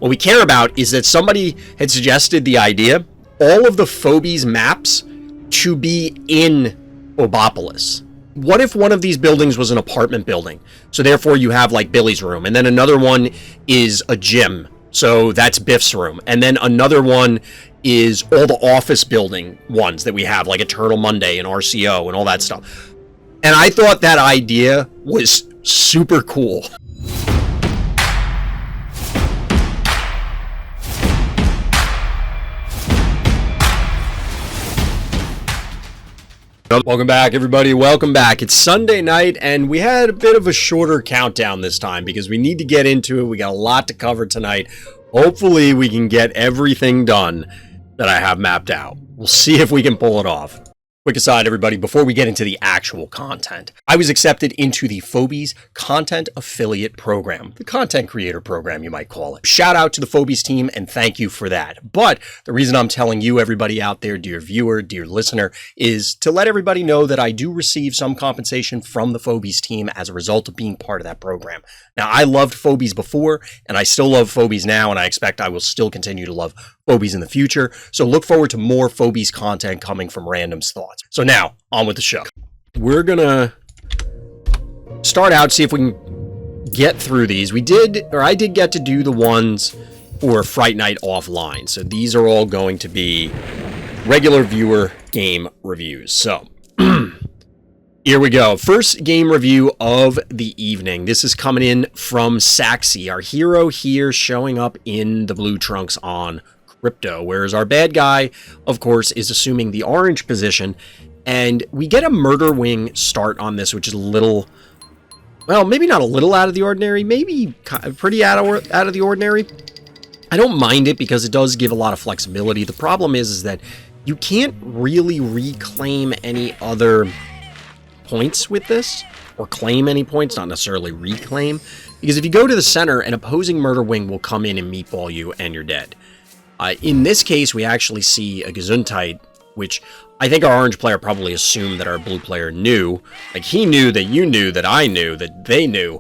What we care about is that somebody had suggested the idea, all of the Phobies maps to be in Phobopolis. What if one of these buildings was an apartment building? So therefore you have like Billy's room, and then another one is a gym. So that's Biff's room. And then another one is all the office building ones that we have, like Eternal Monday and RCO and all that stuff. And I thought that idea was super cool. Welcome back, everybody. Welcome back. It's Sunday night, and we had a bit of a shorter countdown this time because we need to get into it. We got a lot to cover tonight. Hopefully, we can get everything done that I have mapped out. We'll see if we can pull it off. Quick aside, everybody, before we get into the actual content, I was accepted into the Phobies Content Affiliate Program, the content creator program, you might call it. Shout out to the Phobies team, and thank you for that. But the reason I'm telling you, everybody out there, dear viewer, dear listener, is to let everybody know that I do receive some compensation from the Phobies team as a result of being part of that program. Now, I loved Phobies before, and I still love Phobies now, and I expect I will still continue to love Phobies in the future. So look forward to more Phobies content coming from Random's Thoughts. So now, on with the show. We're gonna start out, see if we can get through these. I did get to do the ones for Fright Night offline. So these are all going to be regular viewer game reviews. So here we go. First game review of the evening. This is coming in from Saxy, our hero here showing up in the blue trunks on Crypto, whereas our bad guy, of course, is assuming the orange position, and we get a murder wing start on this, which is a little, well, maybe not a little out of the ordinary, maybe pretty out of the ordinary. I don't mind it because it does give a lot of flexibility. The problem is that you can't really reclaim any other points with this, or claim any points, not necessarily reclaim, because if you go to the center, an opposing murder wing will come in and meatball you, and you're dead. In this case, we actually see a Gesundheit, which I think our orange player probably assumed that our blue player knew. Like, he knew that you knew that I knew that they knew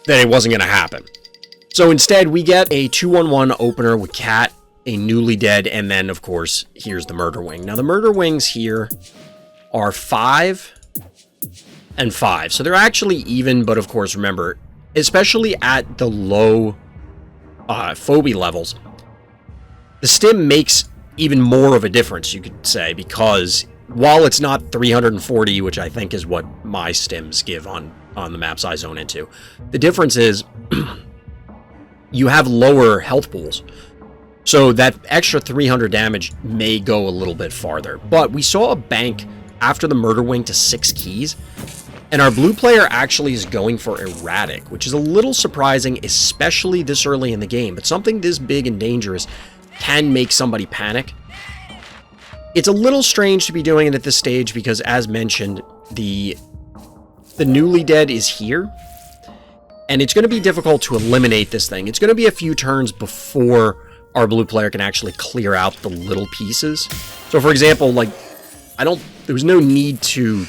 that it wasn't going to happen. So instead, we get a 2-1-1 opener with Cat, a newly dead, and then, of course, here's the murder wing. Now, the murder wings here are 5 and 5. So they're actually even, but of course, remember, especially at the low Phobie levels, the stim makes even more of a difference, you could say, because while it's not 340, which I think is what my stims give on the maps I zone into, the difference is you have lower health pools. So that extra 300 damage may go a little bit farther. But we saw a bank after the murder wing to 6 keys, and our blue player actually is going for erratic, which is a little surprising, especially this early in the game. But something this big and dangerous can make somebody panic. It's a little strange to be doing it at this stage because, as mentioned, the newly dead is here, and it's going to be difficult to eliminate this thing. It's going to be a few turns before our blue player can actually clear out the little pieces. So, for example, like, there was no need to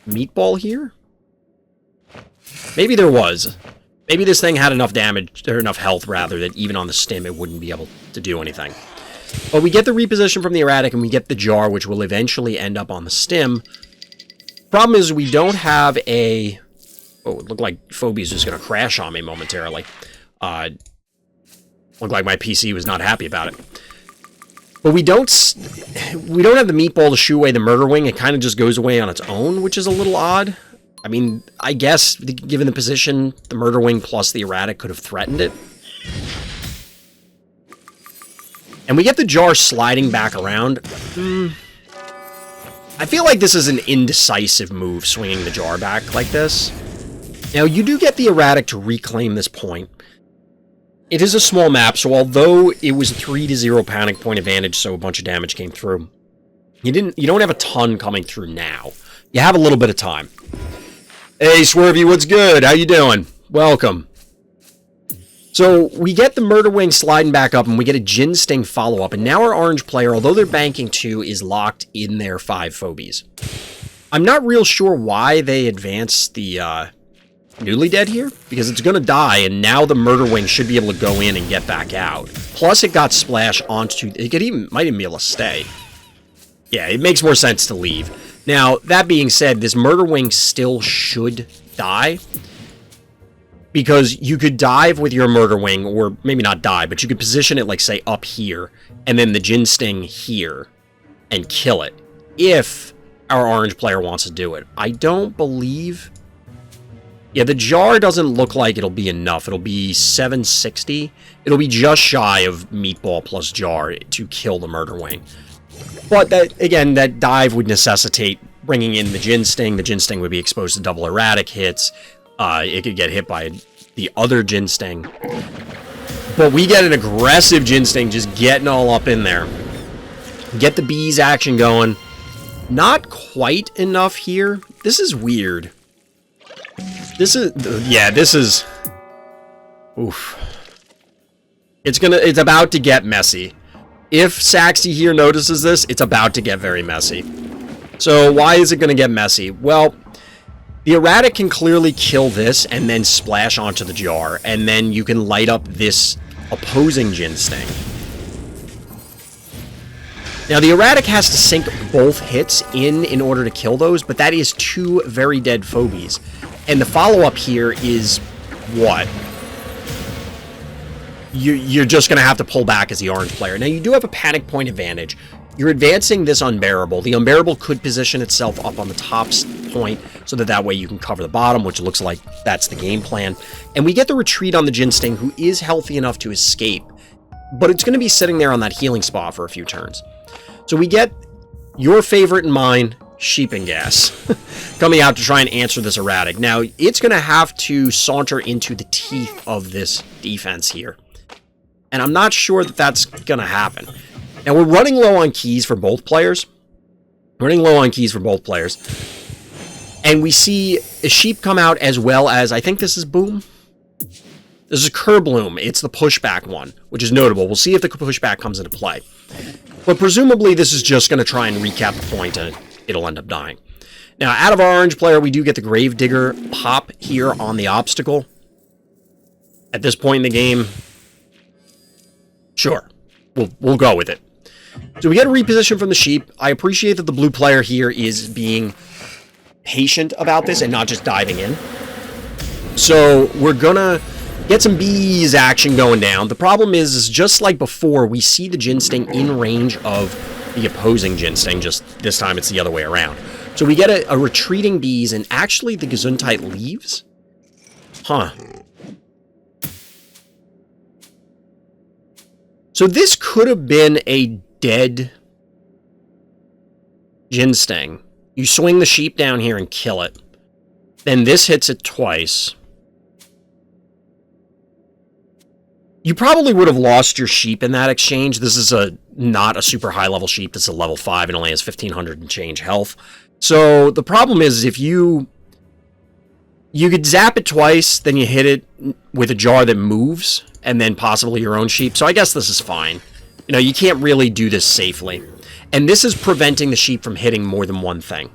meatball here. Maybe there was. Maybe this thing had enough damage, or enough health, rather, that even on the stim it wouldn't be able to do anything. But we get the reposition from the erratic, and we get the jar, which will eventually end up on the stim. Problem is, we don't have a... Oh, it looked like Phobie's just going to crash on me momentarily. Looked like my PC was not happy about it. But we don't have the meatball to shoo away the murder wing. It kind of just goes away on its own, which is a little odd. I mean, I guess, given the position, the murder wing plus the erratic could have threatened it. And we get the jar sliding back around. I feel like this is an indecisive move, swinging the jar back like this. Now, you do get the erratic to reclaim this point. It is a small map, so although it was 3-0 panic point advantage, so a bunch of damage came through, you don't have a ton coming through now. You have a little bit of time. Hey, Swervy, what's good? How you doing? Welcome. So we get the murder wing sliding back up, and we get a Jin Sting follow-up, and now our orange player, although they're banking 2, is locked in their 5 Phobies. I'm not real sure why they advanced the newly dead here? Because it's going to die, and now the Murder Wing should be able to go in and get back out. Plus, it got splashed onto... It might even be able to stay. Yeah, it makes more sense to leave. Now, that being said, this Murder Wing still should die. Because you could dive with your Murder Wing, or maybe not die, but you could position it, like, say, up here, and then the Jin Sting here, and kill it. If our orange player wants to do it. I don't believe... Yeah, the jar doesn't look like it'll be enough. It'll be 760. It'll be just shy of Meatball plus jar to kill the Murder Wing. But, that again, that dive would necessitate bringing in the Jin Sting. The Jin Sting would be exposed to double erratic hits. It could get hit by the other Jin Sting. But we get an aggressive Jin Sting just getting all up in there. Get the bees action going. Not quite enough here. This is weird. This is... Oof. It's about to get messy. If Saxy here notices this, it's about to get very messy. So why is it going to get messy? Well, the erratic can clearly kill this and then splash onto the jar, and then you can light up this opposing Jin Sting. Now, the erratic has to sink both hits in order to kill those, but that is 2 very dead Phobies. And the follow-up here is what? You're just going to have to pull back as the orange player. Now, you do have a panic point advantage. You're advancing this Unbearable. The Unbearable could position itself up on the top point so that way you can cover the bottom, which looks like that's the game plan. And we get the retreat on the Jin Sting, who is healthy enough to escape, but it's going to be sitting there on that healing spot for a few turns. So we get your favorite and mine, Sheep and Gas, coming out to try and answer this erratic. Now, it's going to have to saunter into the teeth of this defense here. And I'm not sure that that's going to happen. Now, we're running low on keys for both players. And we see a Sheep come out as well as, I think this is Boom. This is Kerbloom. It's the pushback one, which is notable. We'll see if the pushback comes into play. But presumably, this is just going to try and recap the point, and it'll end up dying. Now, out of our orange player, we do get the Gravedigger pop here on the obstacle. At this point in the game, sure, we'll go with it. So we get a reposition from the Sheep. I appreciate that the blue player here is being patient about this and not just diving in. So we're gonna get some bees action going down. The problem is just like before, we see the Jin Sting in range of the opposing Jin Sting, just this time it's the other way around. So we get a retreating bees, and actually the Gesundheit leaves? Huh. So this could have been a dead Jin Sting. You swing the Sheep down here and kill it. Then this hits it twice. You probably would have lost your Sheep in that exchange. This is not a super high level Sheep. This is a level 5 and only has 1500 and change health. So the problem is if you could zap it twice, then you hit it with a jar that moves, and then possibly your own Sheep. So I guess this is fine. You know, you can't really do this safely. And this is preventing the Sheep from hitting more than one thing.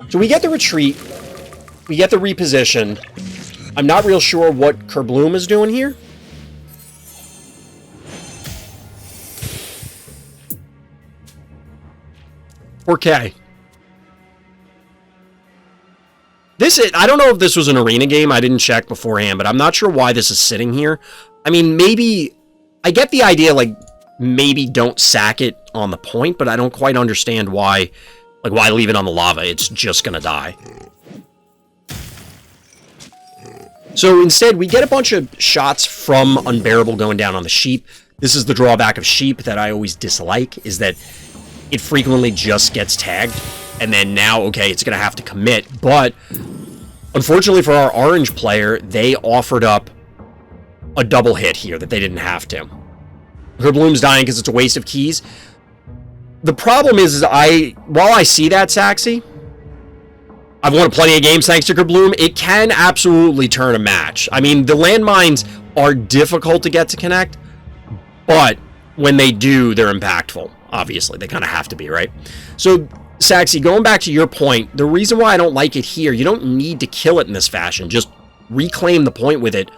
So we get the retreat. We get the reposition. I'm not real sure what Kerbloom is doing here. YuKay. I don't know if this was an arena game. I didn't check beforehand, but I'm not sure why this is sitting here. I mean, maybe... I get the idea, like, maybe don't sack it on the point, but I don't quite understand why... Like, why leave it on the lava? It's just gonna die. So instead, we get a bunch of shots from Unbearable going down on the Sheep. This is the drawback of Sheep that I always dislike, is that it frequently just gets tagged. And then now, okay, it's going to have to commit. But unfortunately for our orange player, they offered up a double hit here that they didn't have to. Kerbloom's dying because it's a waste of keys. The problem is while I see that, Saxy, I've won plenty of games thanks to Kerbloom, it can absolutely turn a match. I mean, the landmines are difficult to get to connect, but when they do, they're impactful. Obviously, they kind of have to be, right? So Saxy, going back to your point, the reason why I don't like it here, you don't need to kill it in this fashion. Just reclaim the point with it.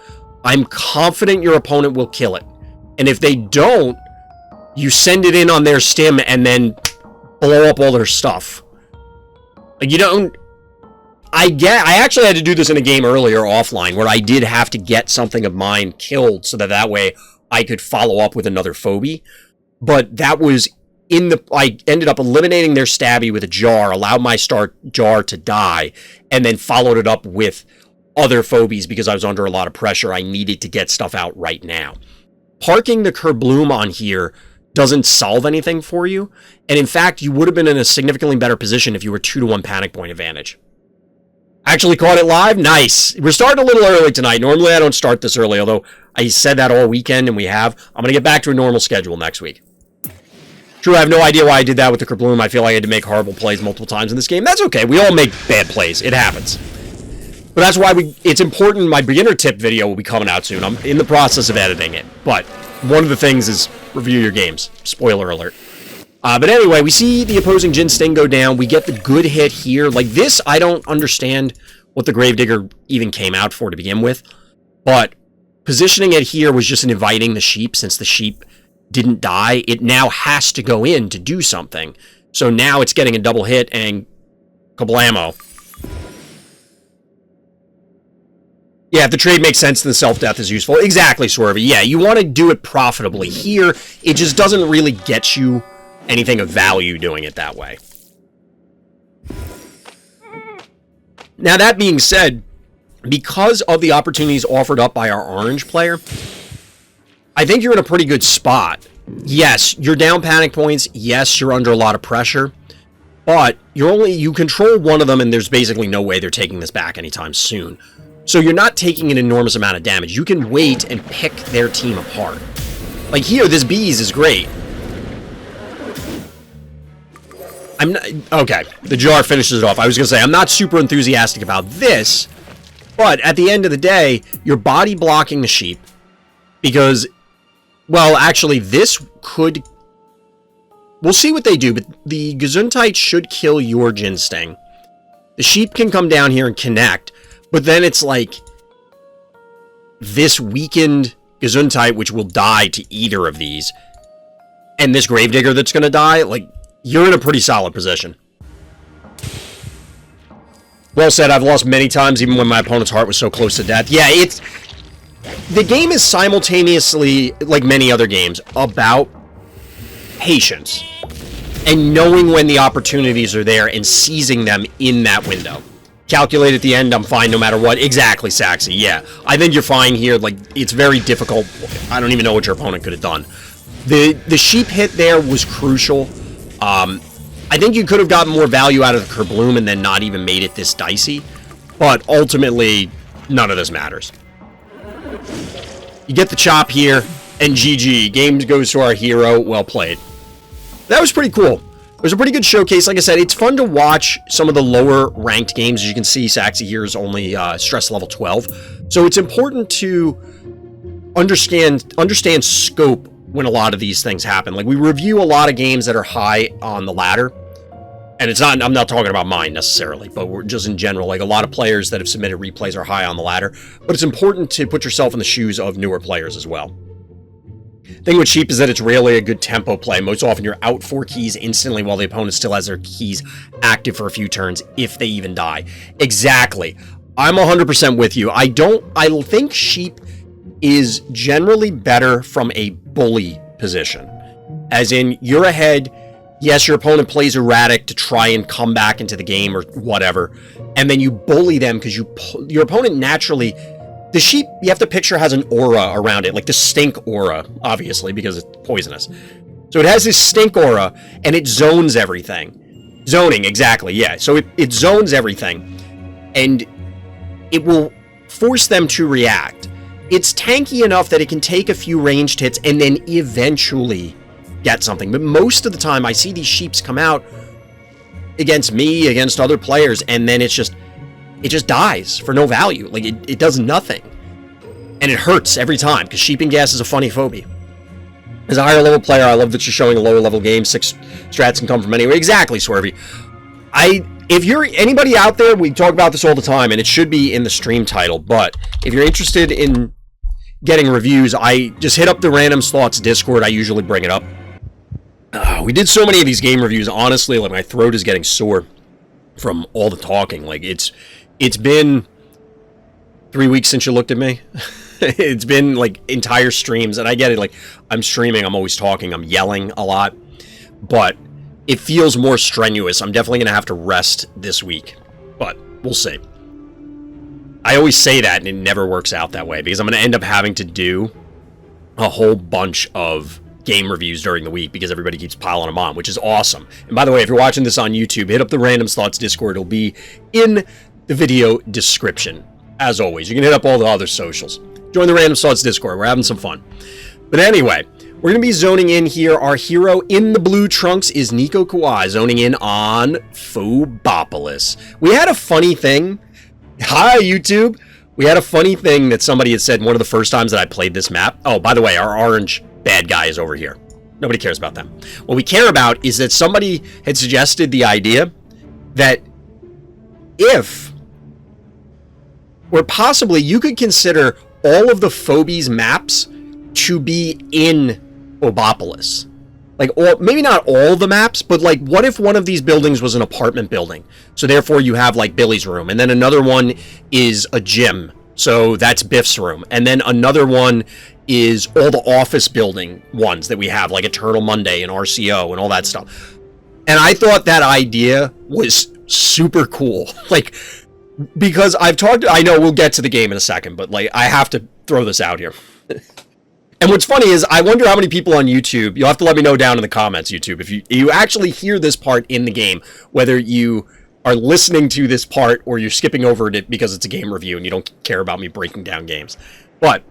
I'm confident your opponent will kill it. And if they don't, you send it in on their stim and then blow up all their stuff. Like, you don't... I actually had to do this in a game earlier offline where I did have to get something of mine killed so that way I could follow up with another Phobie. But that was I ended up eliminating their stabby with a jar, allowed my jar to die, and then followed it up with other Phobies because I was under a lot of pressure. I needed to get stuff out right now. Parking the Kerbloom on here doesn't solve anything for you. And in fact, you would have been in a significantly better position if you were 2-to-1 panic point advantage. Actually caught it live? Nice. We're starting a little early tonight. Normally I don't start this early, although I said that all weekend and we have. I'm going to get back to a normal schedule next week. True, I have no idea why I did that with the Kerbloom. I feel like I had to make horrible plays multiple times in this game. That's okay. We all make bad plays. It happens. But that's why it's important. My beginner tip video will be coming out soon. I'm in the process of editing it. But one of the things is review your games. Spoiler alert. But anyway, we see the opposing Jin Sting go down. We get the good hit here. Like this, I don't understand what the Gravedigger even came out for to begin with. But positioning it here was just inviting the sheep. Since the sheep didn't die, it now has to go in to do something. So now it's getting a double hit and kablamo. Yeah, if the trade makes sense, then the self-death is useful. Exactly, Swervy. Yeah, you want to do it profitably. Here, it just doesn't really get you anything of value doing it that way. Now, that being said, because of the opportunities offered up by our orange player, I think you're in a pretty good spot. Yes, you're down panic points. Yes, you're under a lot of pressure. But you control one of them, and there's basically no way they're taking this back anytime soon. So you're not taking an enormous amount of damage. You can wait and pick their team apart. Like here, this Bees is great. Okay, the jar finishes it off. I was going to say, I'm not super enthusiastic about this, but at the end of the day, you're body blocking the sheep because, well, actually, this could... We'll see what they do, but the Gesundheit should kill your Jin Sting. The sheep can come down here and connect, but then it's like this weakened Gesundheit, which will die to either of these, and this Gravedigger that's going to die, like, you're in a pretty solid position. Well said, I've lost many times, even when my opponent's heart was so close to death. Yeah, the game is simultaneously, like many other games, about patience and knowing when the opportunities are there and seizing them in that window. Calculate at the end, I'm fine no matter what. Exactly, Saxy, yeah. I think you're fine here. Like, it's very difficult. I don't even know what your opponent could have done. The sheep hit there was crucial. I think you could have gotten more value out of the Kerbloom and then not even made it this dicey. But ultimately, none of this matters. You get the chop here, and GG. Game goes to our hero. Well played. That was pretty cool. It was a pretty good showcase. Like I said, it's fun to watch some of the lower ranked games. As you can see, Saxy here is only stress level 12. So it's important to understand scope when a lot of these things happen. Like, we review a lot of games that are high on the ladder. And it's not, I'm not talking about mine necessarily, but we're just in general, like a lot of players that have submitted replays are high on the ladder. But it's important to put yourself in the shoes of newer players as well. The thing with sheep is that it's rarely a good tempo play. Most often you're out 4 keys instantly while the opponent still has their keys active for a few turns, if they even die. Exactly. I'm 100% with you. I think sheep is generally better from a bully position. As in, you're ahead, yes, your opponent plays erratic to try and come back into the game or whatever, and then you bully them because your opponent naturally... The sheep, you have to picture, has an aura around it, like the stink aura, obviously, because it's poisonous. So it has this stink aura, and it zones everything. Zoning, exactly, yeah. So it zones everything, and it will force them to react. It's tanky enough that it can take a few ranged hits and then eventually get something. But most of the time, I see these sheeps come out against me, against other players, and then it just dies for no value. Like, it does nothing. And it hurts every time, because Sheep and Gas is a funny Phobie. As a higher level player, I love that you're showing a lower level game. 6 strats can come from anywhere. Exactly, Swervy. If you're anybody out there, we talk about this all the time, and it should be in the stream title, but if you're interested in getting reviews, I just hit up the Random Thoughts Discord. I usually bring it up. We did so many of these game reviews, honestly, like my throat is getting sore from all the talking. Like, it's been 3 weeks since you looked at me. It's been, like, entire streams, and I get it, like, I'm streaming, I'm always talking, I'm yelling a lot, but it feels more strenuous. I'm definitely going to have to rest this week, but we'll see. I always say that, and it never works out that way, because I'm going to end up having to do a whole bunch of game reviews during the week, because everybody keeps piling them on, which is awesome. And by the way, if you're watching this on YouTube, hit up the Random Thoughts Discord. It'll be in the video description. As always, you can hit up all the other socials. Join the Random Thoughts Discord. We're having some fun. But anyway, we're going to be zoning in here. Our hero in the blue trunks is Nico Kawhi, zoning in on Phobopolis. We had a funny thing. Hi, YouTube. We had a funny thing that somebody had said one of the first times that I played this map. Oh, by the way, our orange bad guy is over here. Nobody cares about them. What we care about is that somebody had suggested the idea that if, or possibly, you could consider all of the Phobies maps to be in Phobopolis. Like, or maybe not all the maps, but like, what if one of these buildings was an apartment building? So therefore you have like Billy's room, and then another one is a gym. So that's Biff's room. And then another one is all the office building ones that we have, like Eternal Monday and RCO and all that stuff. And I thought that idea was super cool. Like, because I've talked, I know we'll get to the game in a second, but like, I have to throw this out here. And what's funny is, I wonder how many people on YouTube, you'll have to let me know down in the comments, YouTube, if you actually hear this part in the game, whether you are listening to this part or you're skipping over it because it's a game review and you don't care about me breaking down games. But,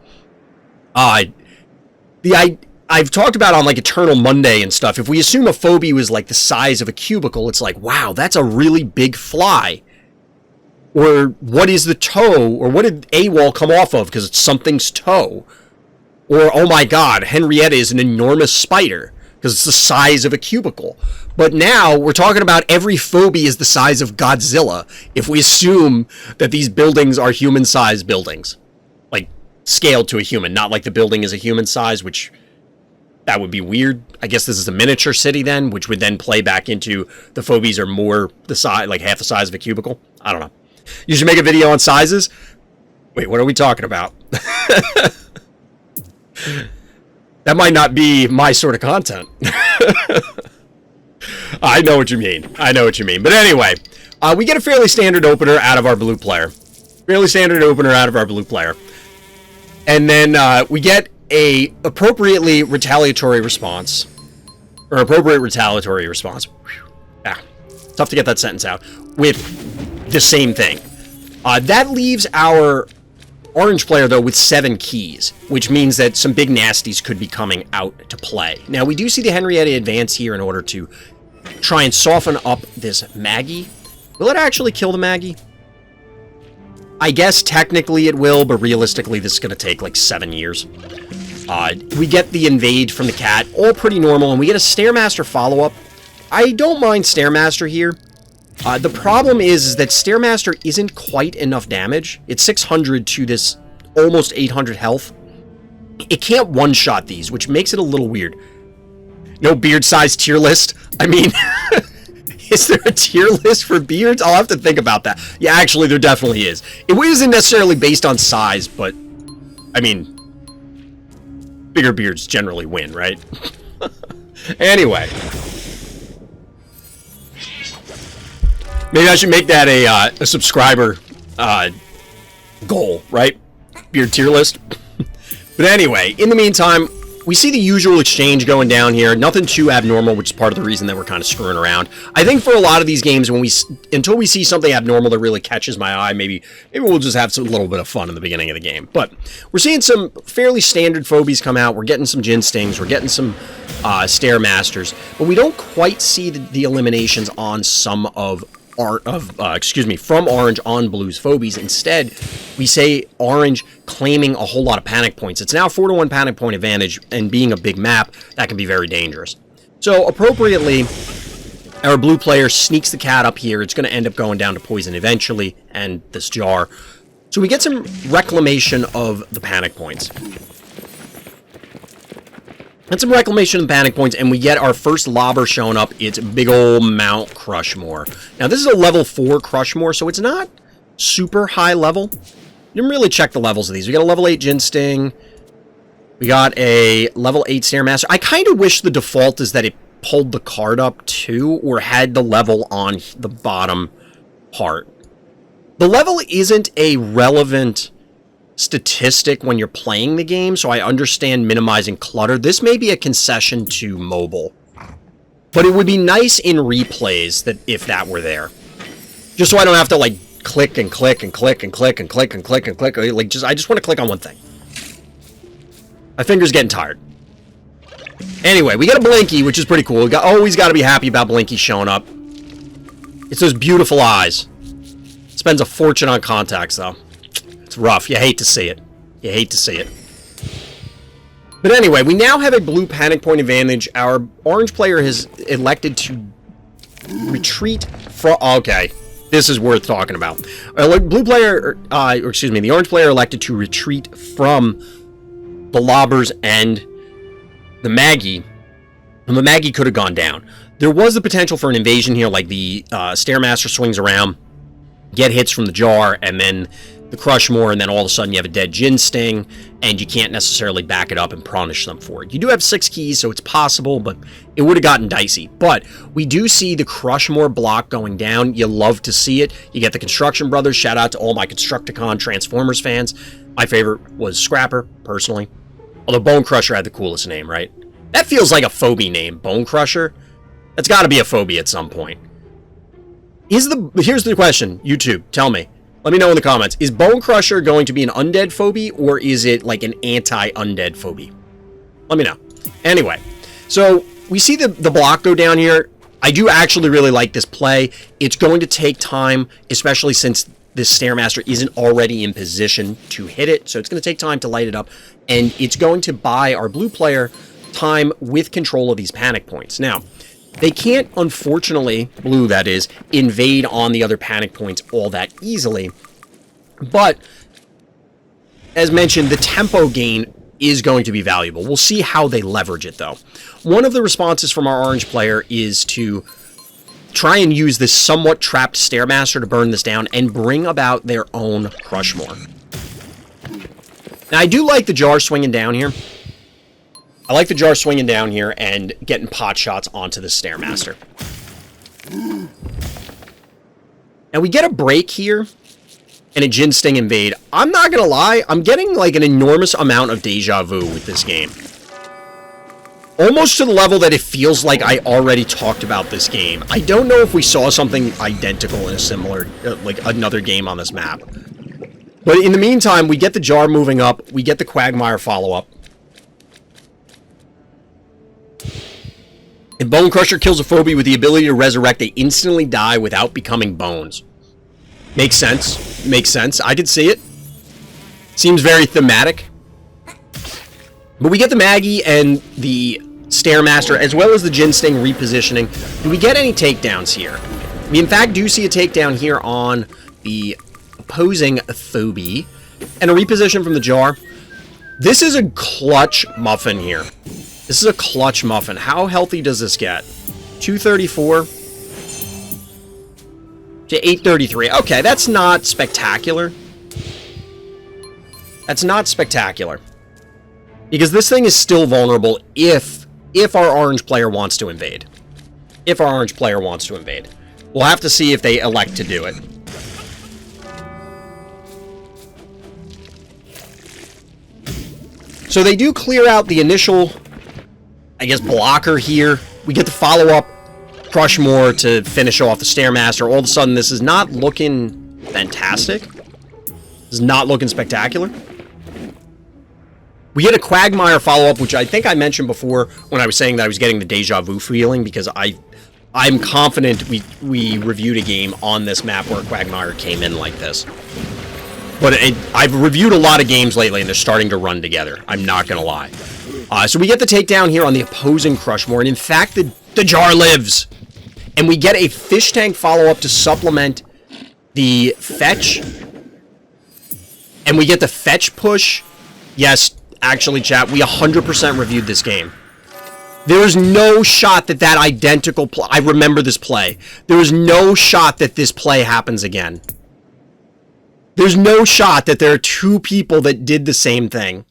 I've talked about on like Eternal Monday and stuff, if we assume a Phobie was like the size of a cubicle, it's like, wow, that's a really big fly. Or what is the toe? Or what did AWOL come off of? Because it's something's toe. Or, oh my god, Henrietta is an enormous spider, because it's the size of a cubicle. But now, we're talking about every Phobie is the size of Godzilla, if we assume that these buildings are human-sized buildings. Like, scaled to a human, not like the building is a human size, which, that would be weird. I guess this is a miniature city then, which would then play back into the Phobies are more the size, like half the size of a cubicle. I don't know. You should make a video on sizes? Wait, what are we talking about? That might not be my sort of content. I know what you mean. I know what you mean. But anyway, we get a fairly standard opener out of our blue player. Fairly standard opener out of our blue player. And then we get a appropriately retaliatory response. Or appropriate retaliatory response. Yeah, tough to get that sentence out. With the same thing. That leaves our orange player, though, with 7 keys, which means that some big nasties could be coming out to play. Now, we do see the Henrietta advance here in order to try and soften up this Maggie. Will it actually kill the Maggie? I guess technically it will, but realistically this is going to take like 7 years. We get the invade from the cat, all pretty normal, and we get a Stairmaster follow-up. I don't mind Stairmaster here. The problem is that Stairmaster isn't quite enough damage. It's 600 to this almost 800 health. It can't one-shot these, which makes it a little weird. No beard size tier list? I mean, is there a tier list for beards? I'll have to think about that. Yeah, actually, there definitely is. It isn't necessarily based on size, but, I mean, bigger beards generally win, right? Anyway. Maybe I should make that a subscriber goal, right? Beard tier list. But anyway, in the meantime, we see the usual exchange going down here. Nothing too abnormal, which is part of the reason that we're kind of screwing around. I think for a lot of these games, when until we see something abnormal that really catches my eye, maybe we'll just have a little bit of fun in the beginning of the game. But we're seeing some fairly standard Phobies come out. We're getting some Gin Stings. We're getting some Stairmasters. But we don't quite see the eliminations on some of from Orange on Blue's Phobies. Instead, we say Orange claiming a whole lot of panic points. It's now 4-to-1 panic point advantage, and being a big map, that can be very dangerous. So, appropriately, Our blue player sneaks the cat up here. It's going to end up going down to poison eventually, and this jar. So we get some reclamation of the panic points. And some reclamation of the panic points, and we get our first lobber showing up. It's big old Mount Crushmore. Now, this is a level 4 Crushmore, so it's not super high level. You didn't really check the levels of these. We got a level 8 Gin Sting. We got a level 8 Stairmaster. I kind of wish the default is that it pulled the card up too, or had the level on the bottom part. The level isn't a relevant statistic when you're playing the game, so I understand minimizing clutter. This may be a concession to mobile, but it would be nice in replays that if that were there, just so I don't have to like click and click and click and click and click and click and click. Like I just want to click on one thing. My finger's getting tired. Anyway, we got a Blinky, which is pretty cool. We always got to be happy about Blinky showing up. It's those beautiful eyes. Spends a fortune on contacts, though. It's rough. You hate to see it. You hate to see it. But anyway, we now have a blue panic point advantage. Our orange player has elected to retreat from... Okay, this is worth talking about. Blue player, the orange player elected to retreat from the lobbers and the Maggie. And the Maggie could have gone down. There was the potential for an invasion here, like the Stairmaster swings around, get hits from the jar, and then the Crushmore, and then all of a sudden you have a dead Gin Sting, and you can't necessarily back it up and punish them for it. You do have 6 keys, so it's possible, but it would have gotten dicey. But we do see the Crushmore block going down. You love to see it. You get the Construction Brothers. Shout out to all my Constructicon Transformers fans. My favorite was Scrapper, personally. Although Bone Crusher had the coolest name, right? That feels like a Phobie name, Bone Crusher. That's got to be a Phobie at some point. Here's the question, YouTube, tell me. Let me know in the comments. Is Bone Crusher going to be an undead Phobie, or is it like an anti-undead Phobie? Let me know. Anyway, so we see the block go down here. I do actually really like this play. It's going to take time, especially since this Stairmaster isn't already in position to hit it. So it's going to take time to light it up, and it's going to buy our blue player time with control of these panic points. Now, they can't, unfortunately, blue that is, invade on the other panic points all that easily. But, as mentioned, the tempo gain is going to be valuable. We'll see how they leverage it, though. One of the responses from our orange player is to try and use this somewhat trapped Stairmaster to burn this down and bring about their own Crushmore. Now, I do like the jar swinging down here. I like the jar swinging down here and getting pot shots onto the Stairmaster. Now we get a break here and a Gin Sting invade. I'm not going to lie, I'm getting like an enormous amount of deja vu with this game. Almost to the level that it feels like I already talked about this game. I don't know if we saw something identical in a similar, like another game on this map. But in the meantime, we get the jar moving up, we get the Quagmire follow-up. If Bone Crusher kills a Phobie with the ability to resurrect, they instantly die without becoming bones. Makes sense. Makes sense. I could see it. Seems very thematic. But we get the Maggie and the Stairmaster, as well as the Gin Sting repositioning. Do we get any takedowns here? We, in fact, do see a takedown here on the opposing Phobie. And a reposition from the jar. This is a clutch muffin here. This is a clutch muffin. How healthy does this get? 234 to 833. Okay, that's not spectacular. That's not spectacular. Because this thing is still vulnerable if our orange player wants to invade. If our orange player wants to invade. We'll have to see if they elect to do it. So they do clear out the initial, I guess, blocker here. We get the follow-up Crushmore to finish off the Stairmaster. All of a sudden, this is not looking fantastic. This is not looking spectacular. We get a Quagmire follow-up, which I think I mentioned before when I was saying that I was getting the deja vu feeling, because I'm confident we reviewed a game on this map where Quagmire came in like this. But I've reviewed a lot of games lately, and they're starting to run together. I'm not going to lie. So we get the takedown here on the opposing Crushmore, and in fact, the jar lives. and we get a fish tank follow-up to supplement the fetch, and we get the fetch push. Yes, actually, chat, we 100% reviewed this game. There is no shot that that identical play... I remember this play. There is no shot that this play happens again. There's no shot that there are two people that did the same thing.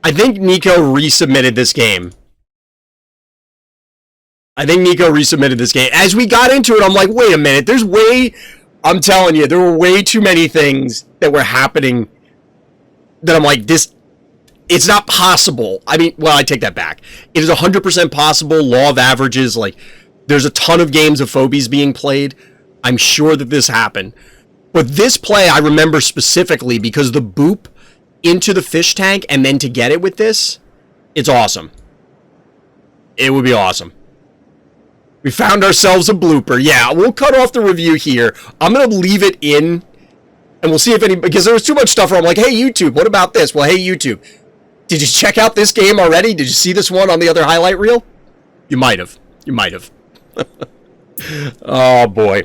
I think Nico resubmitted this game. As we got into it, I'm like, wait a minute. I'm telling you, there were way too many things that were happening that I'm like, it's not possible. I mean, well, I take that back. It is 100% possible. Law of averages, like, there's a ton of games of Phobies being played. I'm sure that this happened. But this play I remember specifically because the boop into the fish tank and then to get it with this, it's awesome. It would be awesome. We found ourselves a blooper. Yeah, we'll cut off the review here. I'm going to leave it in, and we'll see if any... Because there was too much stuff where I'm like, hey, YouTube, what about this? Well, hey, YouTube, did you check out this game already? Did you see this one on the other highlight reel? You might have. Oh, boy.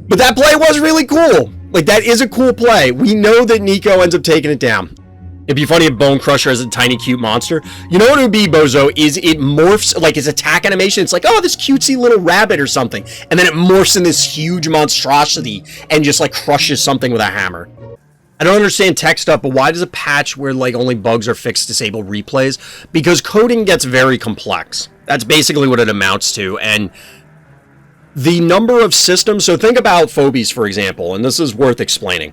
But that play was really cool. Like, that is a cool play. We know that Nico ends up taking it down. It'd be funny if Bone Crusher is a tiny, cute monster. You know what it would be, Bozo, is it morphs, like, its attack animation. It's like, oh, this cutesy little rabbit or something. And then it morphs in this huge monstrosity and just, like, crushes something with a hammer. I don't understand tech stuff, but why does a patch where, like, only bugs are fixed disable replays? Because coding gets very complex. That's basically what it amounts to, and the number of systems... So think about Phobies, for example, and this is worth explaining.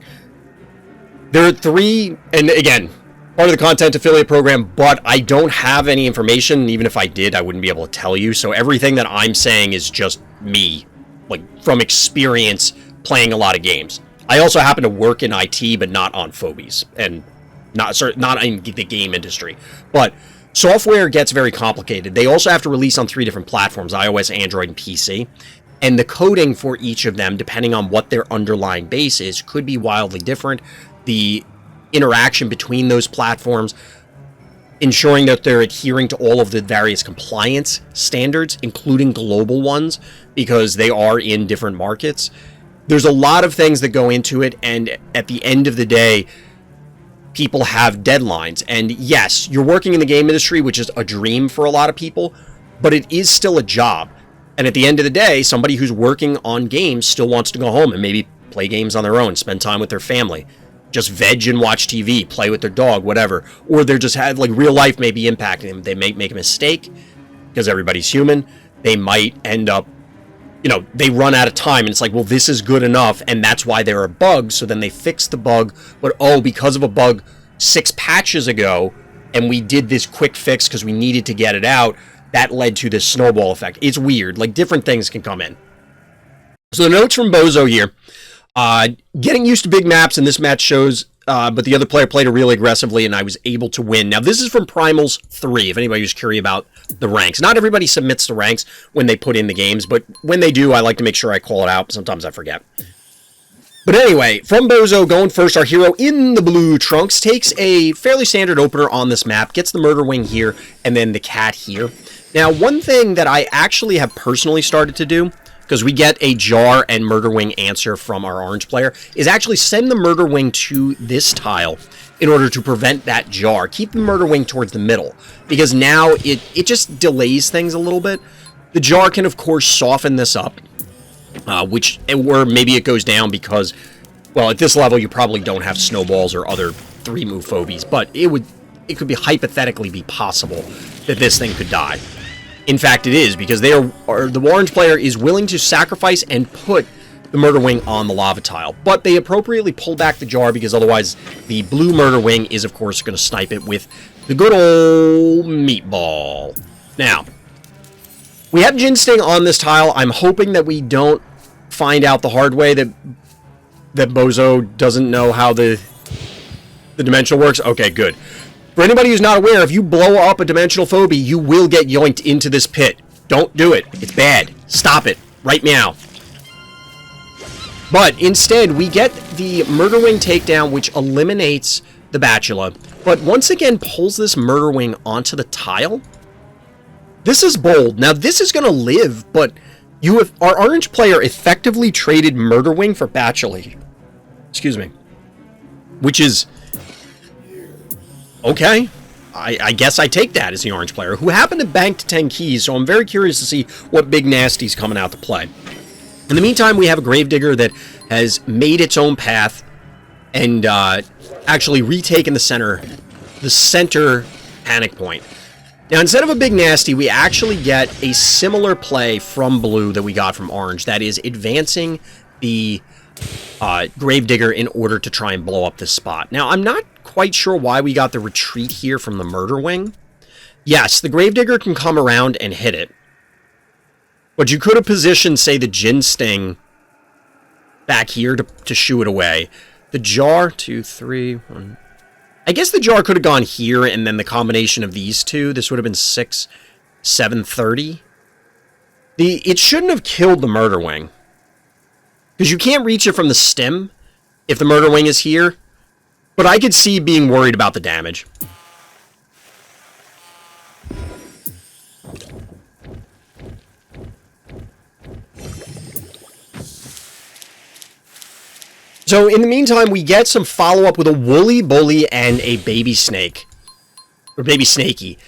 There are 3, and again, part of the content affiliate program, but I don't have any information, and even if I did, I wouldn't be able to tell you, so everything that I'm saying is just me, like, from experience playing a lot of games. I also happen to work in IT, but not on Phobies, and not in the game industry. But software gets very complicated. They also have to release on 3 different platforms, iOS, Android, and PC. And the coding for each of them, depending on what their underlying base is, could be wildly different. The interaction between those platforms, ensuring that they're adhering to all of the various compliance standards, including global ones, because they are in different markets. There's a lot of things that go into it, and at the end of the day, people have deadlines. And yes, you're working in the game industry, which is a dream for a lot of people, but it is still a job. And at the end of the day, somebody who's working on games still wants to go home and maybe play games on their own, spend time with their family, just veg and watch TV, play with their dog, whatever. Or they're just had, like, real life may be impacting them. They may make a mistake because everybody's human. They might end up, you know, they run out of time and it's like, well, this is good enough. And that's why there are bugs. So then they fix the bug. But, oh, because of a bug 6 patches ago and we did this quick fix because we needed to get it out, that led to this snowball effect. It's weird. Like, different things can come in. So the notes from Bozo here. Getting used to big maps in this match shows, but the other player played it really aggressively and I was able to win. Now, this is from Primals 3, if anybody was curious about the ranks. Not everybody submits the ranks when they put in the games, but when they do, I like to make sure I call it out. Sometimes I forget. But anyway, from Bozo, going first, our hero in the blue trunks takes a fairly standard opener on this map, gets the murder wing here, and then the cat here. Now, one thing that I actually have personally started to do, because we get a jar and murder wing answer from our orange player, is actually send the murder wing to this tile in order to prevent that jar. Keep the murder wing towards the middle, because now it just delays things a little bit. The jar can, of course, soften this up, or maybe it goes down because, well, at this level, you probably don't have snowballs or other 3-move phobies, but it could be hypothetically be possible that this thing could die. In fact, it is, because the orange player is willing to sacrifice and put the murder wing on the lava tile. But they appropriately pull back the jar, because otherwise the blue murder wing is, of course, going to snipe it with the good old meatball. Now, we have Ginsting on this tile. I'm hoping that we don't find out the hard way that Bozo doesn't know how the dimensional works. Okay, good. For anybody who's not aware, if you blow up a dimensional phobie, you will get yoinked into this pit. Don't do it. It's bad. Stop it. Right meow. But instead, we get the murder wing takedown, which eliminates the Bachelor. but once again pulls this Murder Wing onto the tile. This is bold. Now, this is going to live, but our orange player effectively traded Murder Wing for Bachelor. Excuse me. Which is... okay. I guess I take that as the orange player, who happened to bank to 10 keys, so I'm very curious to see what big nasty's coming out to play. In the meantime, we have a Gravedigger that has made its own path and actually retaken the center panic point. Now, instead of a big nasty, we actually get a similar play from blue that we got from orange. That is advancing the Gravedigger in order to try and blow up this spot. Now, I'm not quite sure why we got the retreat here from the Murder Wing. Yes, the Gravedigger can come around and hit it. But you could have positioned, say, the Gin Sting back here to shoo it away. The Jar, 2, 3, 1... I guess the Jar could have gone here, and then the combination of these two, this would have been 6, 7, 30. It shouldn't have killed the Murder Wing. Because you can't reach it from the stem if the Murder Wing is here. But I could see being worried about the damage. So, in the meantime, we get some follow-up with a Woolly Bully and a Baby Snake. Or Baby Snakey.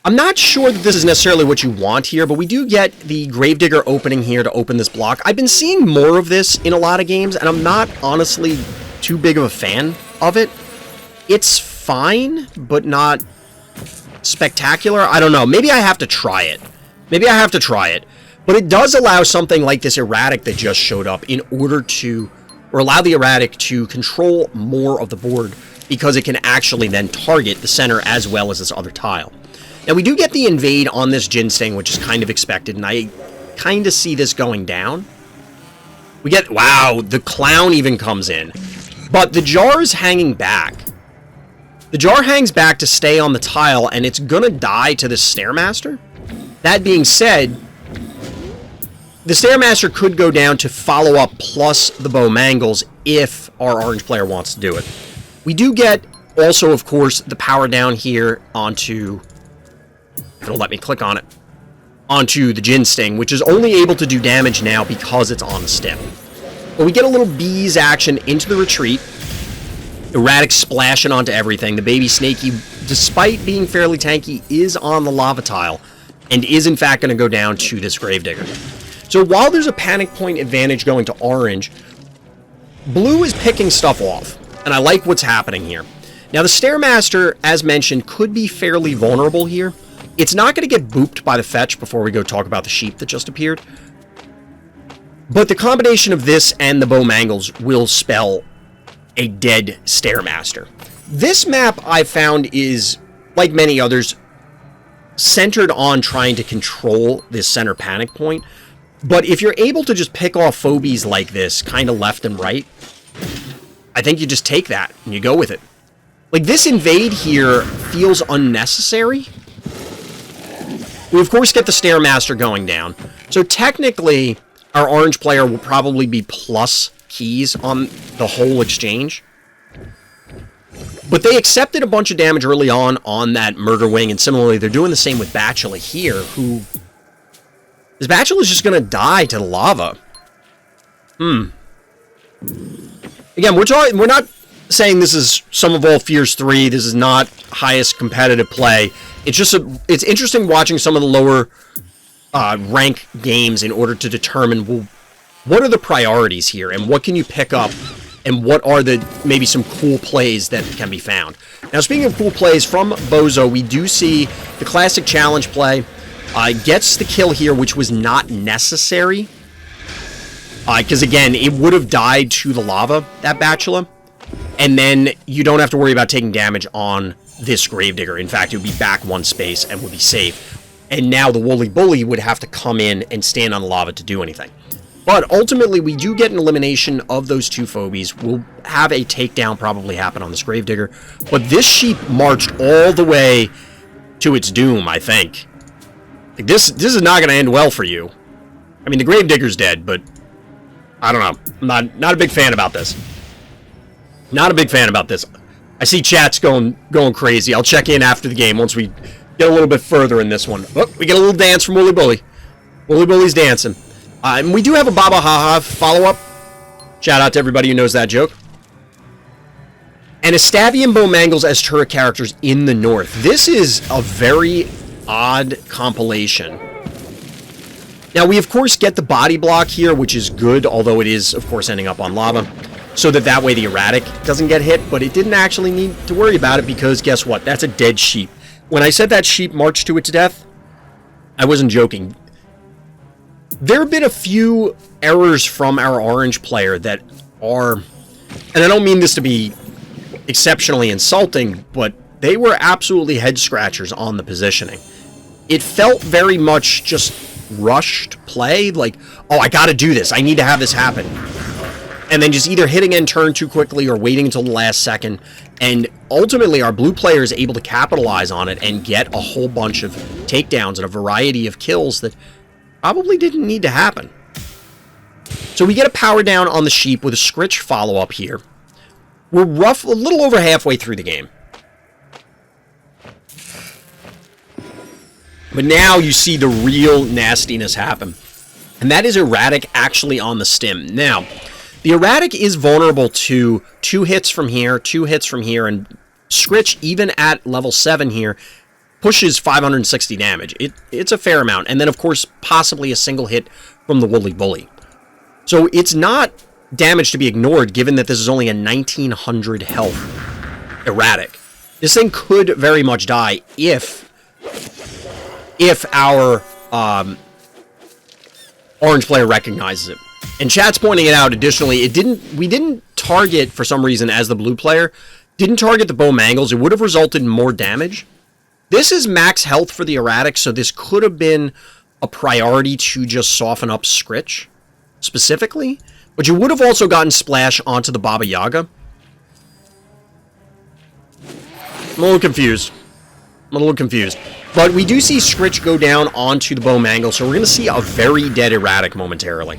I'm not sure that this is necessarily what you want here, but we do get the Gravedigger opening here to open this block. I've been seeing more of this in a lot of games, and I'm not, honestly, too big of a fan of it. It's fine, but not spectacular. I don't know. Maybe I have to try it. But it does allow something like this Erratic that just showed up in order to, or allow the Erratic to control more of the board, because it can actually then target the center as well as this other tile. Now, we do get the Invade on this Gin Sting, which is kind of expected, and I kind of see this going down. We get, wow, the Clown even comes in. But the Jar is hanging back. The Jar hangs back to stay on the tile, and it's gonna die to the Stairmaster. That being said, the Stairmaster could go down to follow up plus the Bow Mangles if our orange player wants to do it. We do get also, of course, the power down here onto... it'll let me click on it. Onto the Gin Sting, which is only able to do damage now because it's on the stem. But we get a little Bees action into the retreat. Erratic splashing onto everything. The Baby Snakey, despite being fairly tanky, is on the lava tile and is in fact going to go down to this Gravedigger. So while there's a panic point advantage going to orange, blue is picking stuff off, and I like what's happening here. Now the Stairmaster, as mentioned, could be fairly vulnerable here. It's not going to get booped by the fetch before we go talk about the sheep that just appeared. But the combination of this and the Bow Mangles will spell a dead Stairmaster. This map, I found, is, like many others, centered on trying to control this center panic point. But if you're able to just pick off Phobies like this, kind of left and right, I think you just take that and you go with it. Like, this Invade here feels unnecessary. We, of course, get the Stairmaster going down. So, technically, our orange player will probably be plus keys on the whole exchange. But they accepted a bunch of damage early on that Murder Wing, and similarly, they're doing the same with Bachelor here, who... this Bachelor is just going to die to the lava. Again, we're not saying this is Sum of All Fears 3. This is not highest competitive play. It's just it's interesting watching some of the lower rank games in order to determine, well, what are the priorities here, and what can you pick up, and what are the maybe some cool plays that can be found. Now, speaking of cool plays from Bozo, we do see the classic challenge play. Gets the kill here, which was not necessary. Because, again, it would have died to the lava, that Bachelor. And then you don't have to worry about taking damage on this Gravedigger. In fact, it would be back one space and would be safe. And now the Woolly Bully would have to come in and stand on the lava to do anything. But ultimately, we do get an elimination of those two Phobies. We'll have a takedown probably happen on this Gravedigger. But this sheep marched all the way to its doom, I think. Like, this is not going to end well for you. I mean, the Gravedigger's dead, but I don't know. I'm not a big fan about this. Not a big fan about this. I see chat's going crazy. I'll check in after the game once we get a little bit further in this one. Oh, we get a little dance from Wooly Bully. Wooly Bully's dancing. And we do have a Baba Haha follow-up. Shout out to everybody who knows that joke. And Estavi and Bomangles as turret characters in the north. This is a very odd compilation. Now, we of course get the body block here, which is good, although it is, of course, ending up on lava. So that way the erratic doesn't get hit, but it didn't actually need to worry about it because guess what? That's a dead sheep. When I said that sheep marched to its death, I wasn't joking. There have been a few errors from our orange player that are, and I don't mean this to be exceptionally insulting, but they were absolutely head scratchers on the positioning. It felt very much just rushed play, like, oh, I gotta do this, I need to have this happen. And then just either hitting end turn too quickly or waiting until the last second. And ultimately, our blue player is able to capitalize on it and get a whole bunch of takedowns and a variety of kills that probably didn't need to happen. So we get a power down on the sheep with a Scritch follow-up here. We're a little over halfway through the game. But now you see the real nastiness happen. And that is erratic actually on the stim. Now, the erratic is vulnerable to 2 hits from here, 2 hits from here, and Scritch, even at level 7 here, pushes 560 damage. It's a fair amount. And then, of course, possibly a single hit from the Wooly Bully. So it's not damage to be ignored, given that this is only a 1900 health erratic. This thing could very much die if our orange player recognizes it. And chat's pointing it out additionally, we didn't target, for some reason, as the blue player, didn't target the Bomangles. It would have resulted in more damage. This is max health for the erratic, so this could have been a priority to just soften up Scritch, specifically. But you would have also gotten Splash onto the Baba Yaga. I'm a little confused. But we do see Scritch go down onto the Bomangle, so we're going to see a very dead erratic momentarily.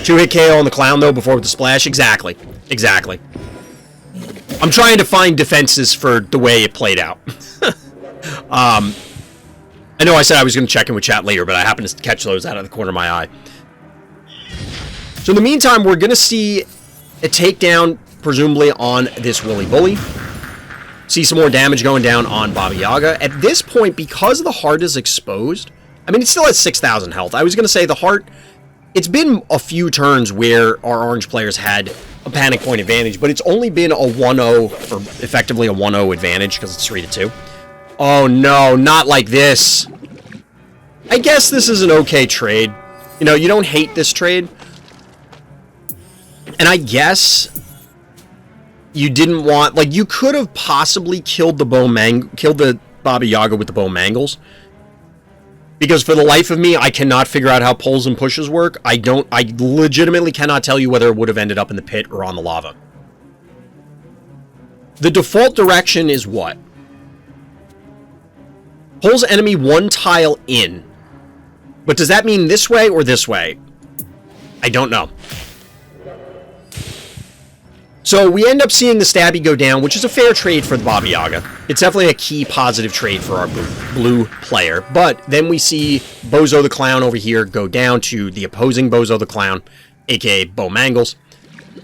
2-hit KO on the clown, though, before with the splash. Exactly. I'm trying to find defenses for the way it played out. I know I said I was going to check in with chat later, but I happened to catch those out of the corner of my eye. So in the meantime, we're going to see a takedown, presumably on this Wooly Bully. See some more damage going down on Baba Yaga. At this point, because the heart is exposed, I mean, it still has 6,000 health. I was going to say the heart, it's been a few turns where our orange players had a panic point advantage, but it's only been a 1-0, or effectively a 1-0 advantage, because it's 3-2. Oh no, not like this. I guess this is an okay trade. You know, you don't hate this trade. And I guess you didn't want, like, you could have possibly killed the Baba Yaga with the Bomangles. Because for the life of me, I cannot figure out how pulls and pushes work. I legitimately cannot tell you whether it would have ended up in the pit or on the lava. The default direction is what? Pulls enemy 1 tile in. But does that mean this way or this way? I don't know. So we end up seeing the Stabby go down, which is a fair trade for the Baba Yaga. It's definitely a key positive trade for our blue player. But then we see Bozo the Clown over here go down to the opposing Bozo the Clown, aka Bomangles.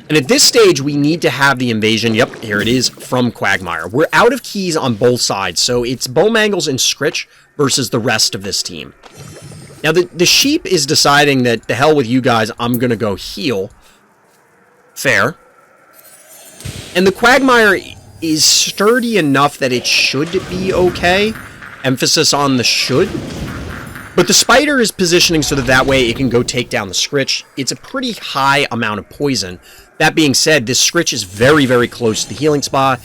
And at this stage, we need to have the invasion, yep, here it is, from Quagmire. We're out of keys on both sides, so it's Bomangles and Scritch versus the rest of this team. Now, the sheep is deciding that, the hell with you guys, I'm going to go heal. Fair. And the Quagmire is sturdy enough that it should be okay. Emphasis on the should. But the Spider is positioning so that way it can go take down the Scritch. It's a pretty high amount of poison. That being said, this Scritch is very, very close to the healing spot.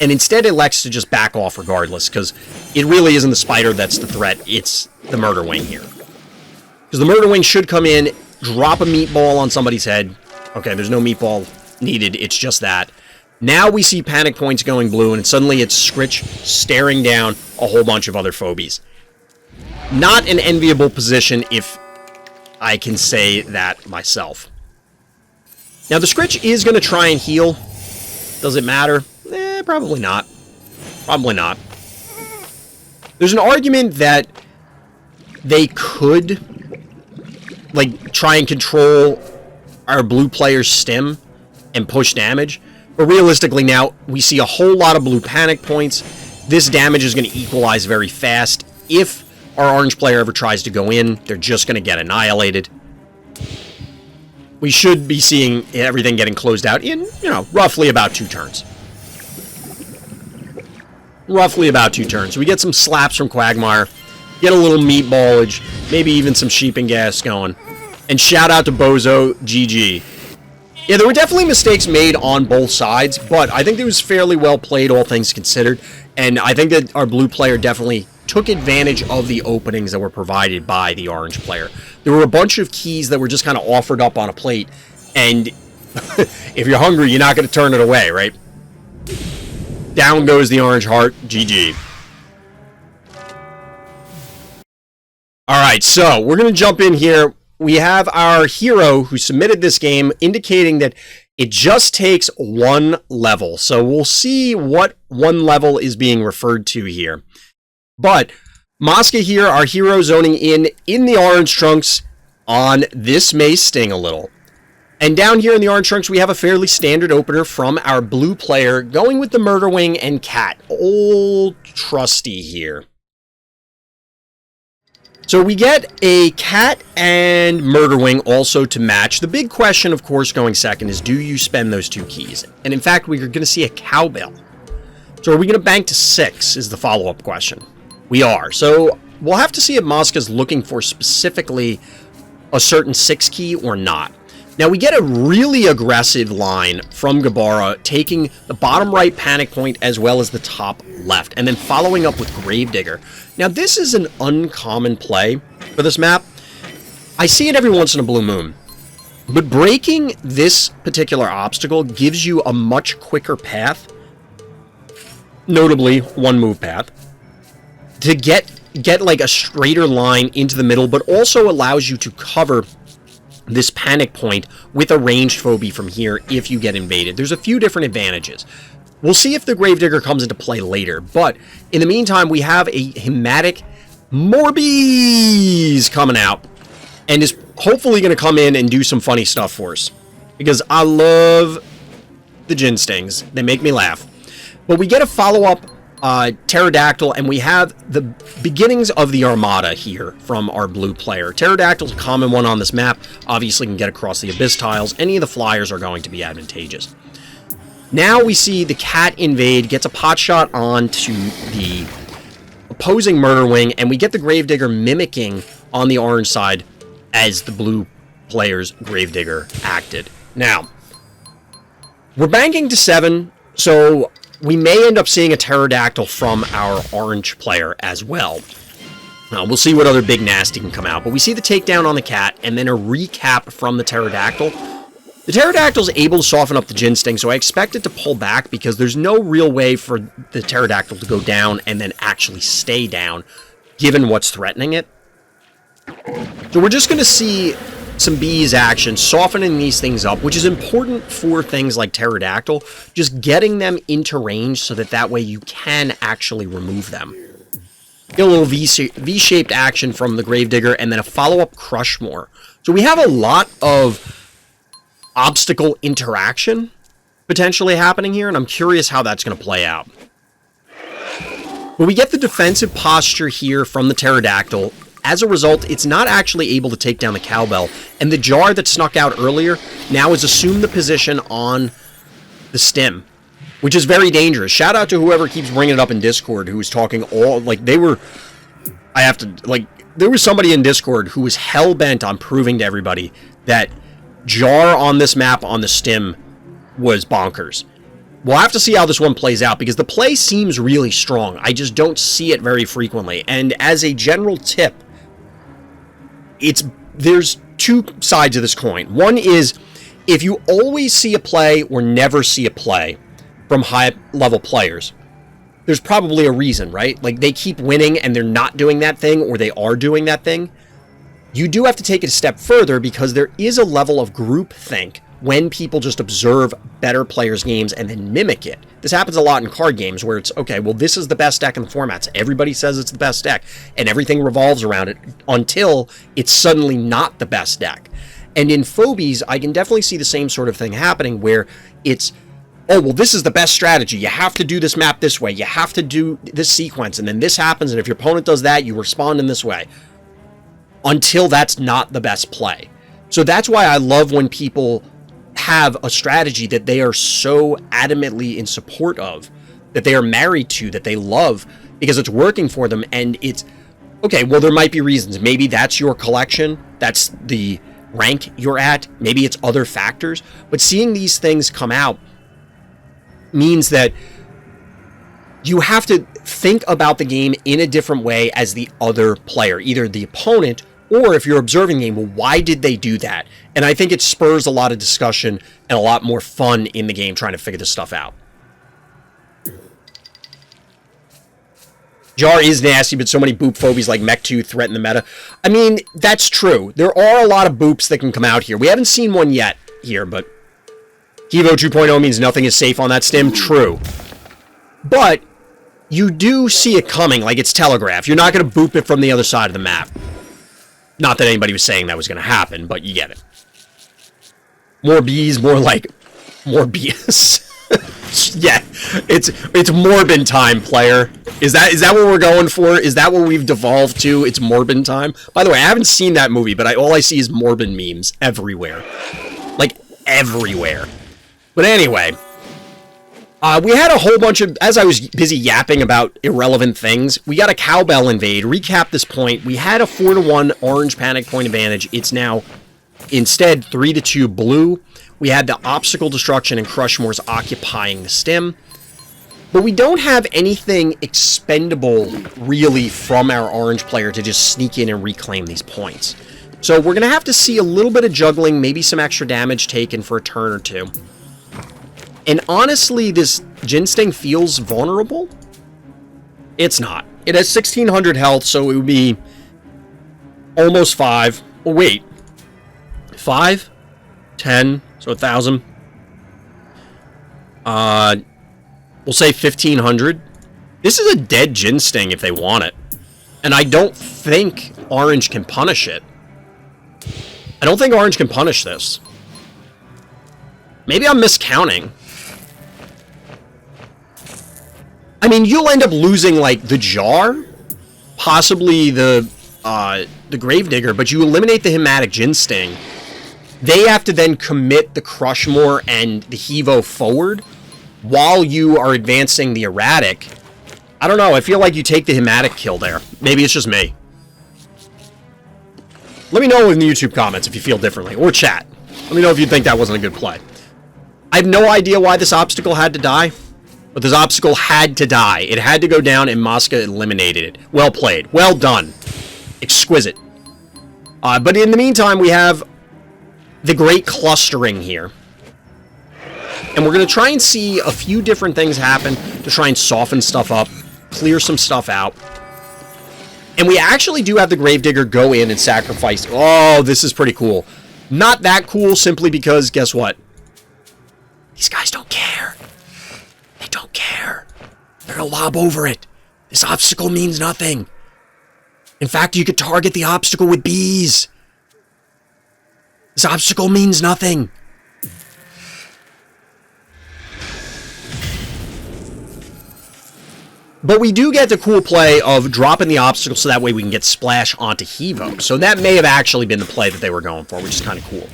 And instead elects to just back off regardless. Because it really isn't the Spider that's the threat. It's the Murder Wing here. Because the Murder Wing should come in, drop a meatball on somebody's head. Okay, there's no meatball needed. It's just that. Now we see panic points going blue, and suddenly it's Scritch staring down a whole bunch of other Phobies. Not an enviable position, if I can say that myself. Now, the Scritch is going to try and heal. Does it matter? Probably not. Probably not. There's an argument that they could, like, try and control our blue player's stim and push damage. But realistically now, we see a whole lot of blue panic points. This damage is going to equalize very fast. If our orange player ever tries to go in, they're just going to get annihilated. We should be seeing everything getting closed out in, roughly about 2 turns. Roughly about 2 turns. We get some slaps from Quagmire, get a little meatballage, maybe even some sheep and gas going. And shout out to Bozo, GG. Yeah, there were definitely mistakes made on both sides, but I think it was fairly well played, all things considered. And I think that our blue player definitely took advantage of the openings that were provided by the orange player. There were a bunch of keys that were just kind of offered up on a plate, and if you're hungry, you're not going to turn it away, right? Down goes the orange heart. GG. Alright, so we're going to jump in here. We have our hero who submitted this game indicating that it just takes 1 level. So we'll see what 1 level is being referred to here. But MOSCA here, our hero zoning in the orange trunks on this may sting a little. And down here in the orange trunks, we have a fairly standard opener from our blue player, going with the Murder Wing and Cat. Old trusty here. So we get a Cat and Murder Wing also to match. The big question, of course, going second is, do you spend those 2 keys? And in fact, we're going to see a cowbell. So are we going to bank to 6 is the follow-up question. We are. So we'll have to see if MOSCA's looking for specifically a certain 6 key or not. Now, we get a really aggressive line from Gabara, taking the bottom right panic point as well as the top left, and then following up with Gravedigger. Now, this is an uncommon play for this map. I see it every once in a blue moon. But breaking this particular obstacle gives you a much quicker path, notably 1 move path, to get like a straighter line into the middle, but also allows you to cover this panic point with a ranged Phobie from here if you get invaded. There's a few different advantages. We'll see if the Gravedigger comes into play later, but in the meantime, we have a Hematic Morbies coming out, and is hopefully going to come in and do some funny stuff for us, because I love the Gin Stings. They make me laugh. But we get a follow-up Pterodactyl, and we have the beginnings of the Armada here from our blue player. Pterodactyl's a common one on this map. Obviously can get across the Abyss tiles. Any of the flyers are going to be advantageous. Now we see the Cat invade, gets a pot shot onto the opposing Murder Wing, and we get the Gravedigger mimicking on the orange side as the blue player's Gravedigger acted. Now, we're banking to 7, so we may end up seeing a Pterodactyl from our orange player as well. We'll see what other big nasty can come out, but we see the takedown on the Cat, and then a recap from the Pterodactyl. The Pterodactyl's able to soften up the Gin Sting, so I expect it to pull back, because there's no real way for the Pterodactyl to go down and then actually stay down, given what's threatening it. So we're just going to see some bees action, softening these things up, which is important for things like Pterodactyl, just getting them into range so that way you can actually remove them. Get a little V-shaped action from the Gravedigger, and then a follow-up Crushmore. So we have a lot of obstacle interaction potentially happening here, and I'm curious how that's going to play out. But we get the defensive posture here from the Pterodactyl. As a result, it's not actually able to take down the cowbell, and the jar that snuck out earlier now has assumed the position on the stem, which is very dangerous. Shout out to whoever keeps bringing it up in Discord, who was talking all, like, there was somebody in Discord who was hell-bent on proving to everybody that jar on this map on the stem was bonkers. We'll have to see how this one plays out, because the play seems really strong. I just don't see it very frequently. And as a general tip, there's 2 sides of this coin. One is, if you always see a play or never see a play from high-level players, there's probably a reason, right? Like, they keep winning and they're not doing that thing, or they are doing that thing. You do have to take it a step further, because there is a level of groupthink when people just observe better players' games and then mimic it. This happens a lot in card games where it's, okay, well, this is the best deck in the formats. Everybody says it's the best deck, and everything revolves around it until it's suddenly not the best deck. And in Phobies, I can definitely see the same sort of thing happening where it's, oh, well, this is the best strategy. You have to do this map this way. You have to do this sequence, and then this happens, and if your opponent does that, you respond in this way. Until that's not the best play. So that's why I love when people have a strategy that they are so adamantly in support of, that they are married to, that they love, because it's working for them, and it's, okay, well, there might be reasons. Maybe that's your collection. That's the rank you're at. Maybe it's other factors. But seeing these things come out means that you have to think about the game in a different way as the other player, either the opponent, or if you're observing the game, well, why did they do that? And I think it spurs a lot of discussion and a lot more fun in the game trying to figure this stuff out. Jar is nasty, but so many boop phobies like Mech 2 threaten the meta. I mean, that's true. There are a lot of boops that can come out here. We haven't seen one yet here, but Evo 2.0 means nothing is safe on that stim. True. But you do see it coming, like it's telegraphed. You're not going to boop it from the other side of the map. Not that anybody was saying that was going to happen, but you get it. More bees, more like... more bees. Yeah, it's Morbin time, player. Is that what we're going for? Is that what we've devolved to? It's Morbin time? By the way, I haven't seen that movie, but all I see is Morbin memes everywhere. Like, everywhere. But anyway, we had a whole bunch of, as I was busy yapping about irrelevant things, we got a cowbell invade. Recap this point. We had a 4-1 orange panic point advantage. It's now instead 3-2 blue. We had the obstacle destruction and Crushmore's occupying the stem. But we don't have anything expendable, really, from our orange player to just sneak in and reclaim these points. So we're going to have to see a little bit of juggling, maybe some extra damage taken for a turn or two. And honestly, this Jin Sting feels vulnerable. It's not. It has 1,600 health, so it would be almost 5. Oh, wait. 5? 10? So 1,000. We'll say 1,500. This is a dead Jin Sting if they want it. And I don't think Orange can punish it. I don't think Orange can punish this. Maybe I'm miscounting. I mean, you'll end up losing, like, the Jar. Possibly the Gravedigger. But you eliminate the Hematic Jin Sting. They have to then commit the Crushmore and the Hevo forward while you are advancing the Erratic. I don't know, I feel like you take the Hematic kill there. Maybe it's just me. Let me know in the YouTube comments if you feel differently, or chat. Let me know if you think that wasn't a good play. I have no idea why this obstacle had to die, but this obstacle had to die. It had to go down, and MOSCA eliminated it. Well played. Well done. Exquisite. But in the meantime, we have the great clustering here. And we're going to try and see a few different things happen to try and soften stuff up, clear some stuff out. And we actually do have the Gravedigger go in and sacrifice. Oh, this is pretty cool. Not that cool simply because, guess what? These guys don't care. They don't care. They're going to lob over it. This obstacle means nothing. In fact, you could target the obstacle with bees. This obstacle means nothing. But we do get the cool play of dropping the obstacle so that way we can get splash onto Hevo. So that may have actually been the play that they were going for, which is kind of cool.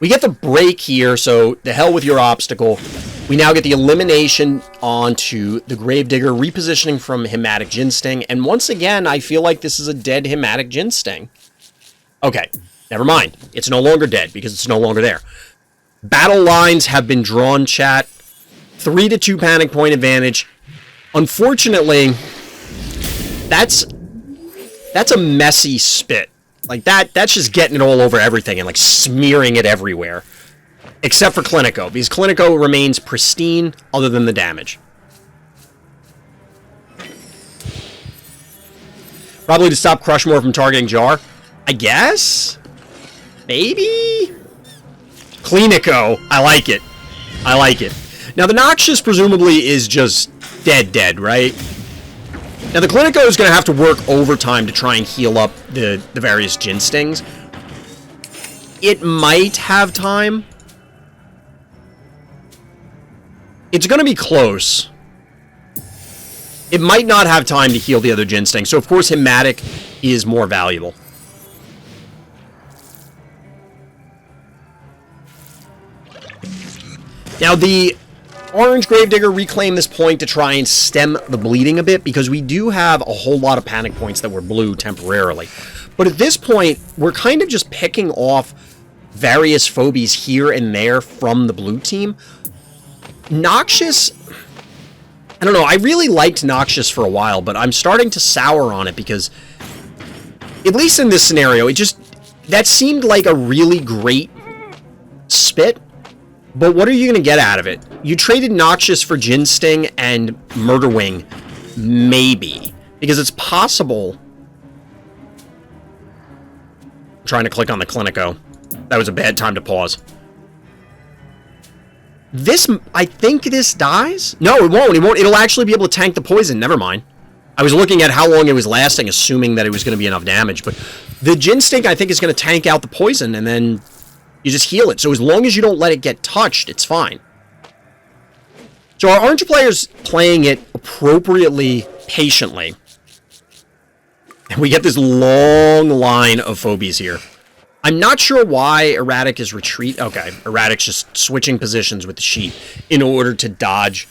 We get the break here, so the hell with your obstacle. We now get the elimination onto the Gravedigger, repositioning from Hematic Jin Sting. And once again, I feel like this is a dead Hematic Jin Sting. Okay. Never mind. It's no longer dead because it's no longer there. Battle lines have been drawn, chat. 3-2 panic point advantage. Unfortunately, that's a messy spit. Like that's just getting it all over everything and like smearing it everywhere. Except for Clinico, because Clinico remains pristine other than the damage. Probably to stop Crushmore from targeting Jar. I guess? Maybe? Clinico. I like it. I like it. Now, the Noxious presumably is just dead, right? Now, the Clinico is going to have to work overtime to try and heal up the various Gin Stings. It might have time. It's going to be close. It might not have time to heal the other Gin Stings, so of course, Hematic is more valuable. Now, the Orange Gravedigger reclaimed this point to try and stem the bleeding a bit, because we do have a whole lot of panic points that were blue temporarily. But at this point, we're kind of just picking off various Phobies here and there from the blue team. Noxious, I don't know, I really liked Noxious for a while, but I'm starting to sour on it because, at least in this scenario, that seemed like a really great spit. But what are you going to get out of it? You traded Noxious for Gin Sting and Murder Wing, maybe. Because it's possible... I'm trying to click on the Clinico. That was a bad time to pause. I think this dies? No, it won't. It'll actually be able to tank the poison. Never mind. I was looking at how long it was lasting, assuming that it was going to be enough damage. But the Gin Sting, I think, is going to tank out the poison, and then... you just heal it. So as long as you don't let it get touched, it's fine. So our orange player's playing it appropriately, patiently. And we get this long line of Phobies here. I'm not sure why Erratic is retreat. Okay, Erratic's just switching positions with the sheep in order to dodge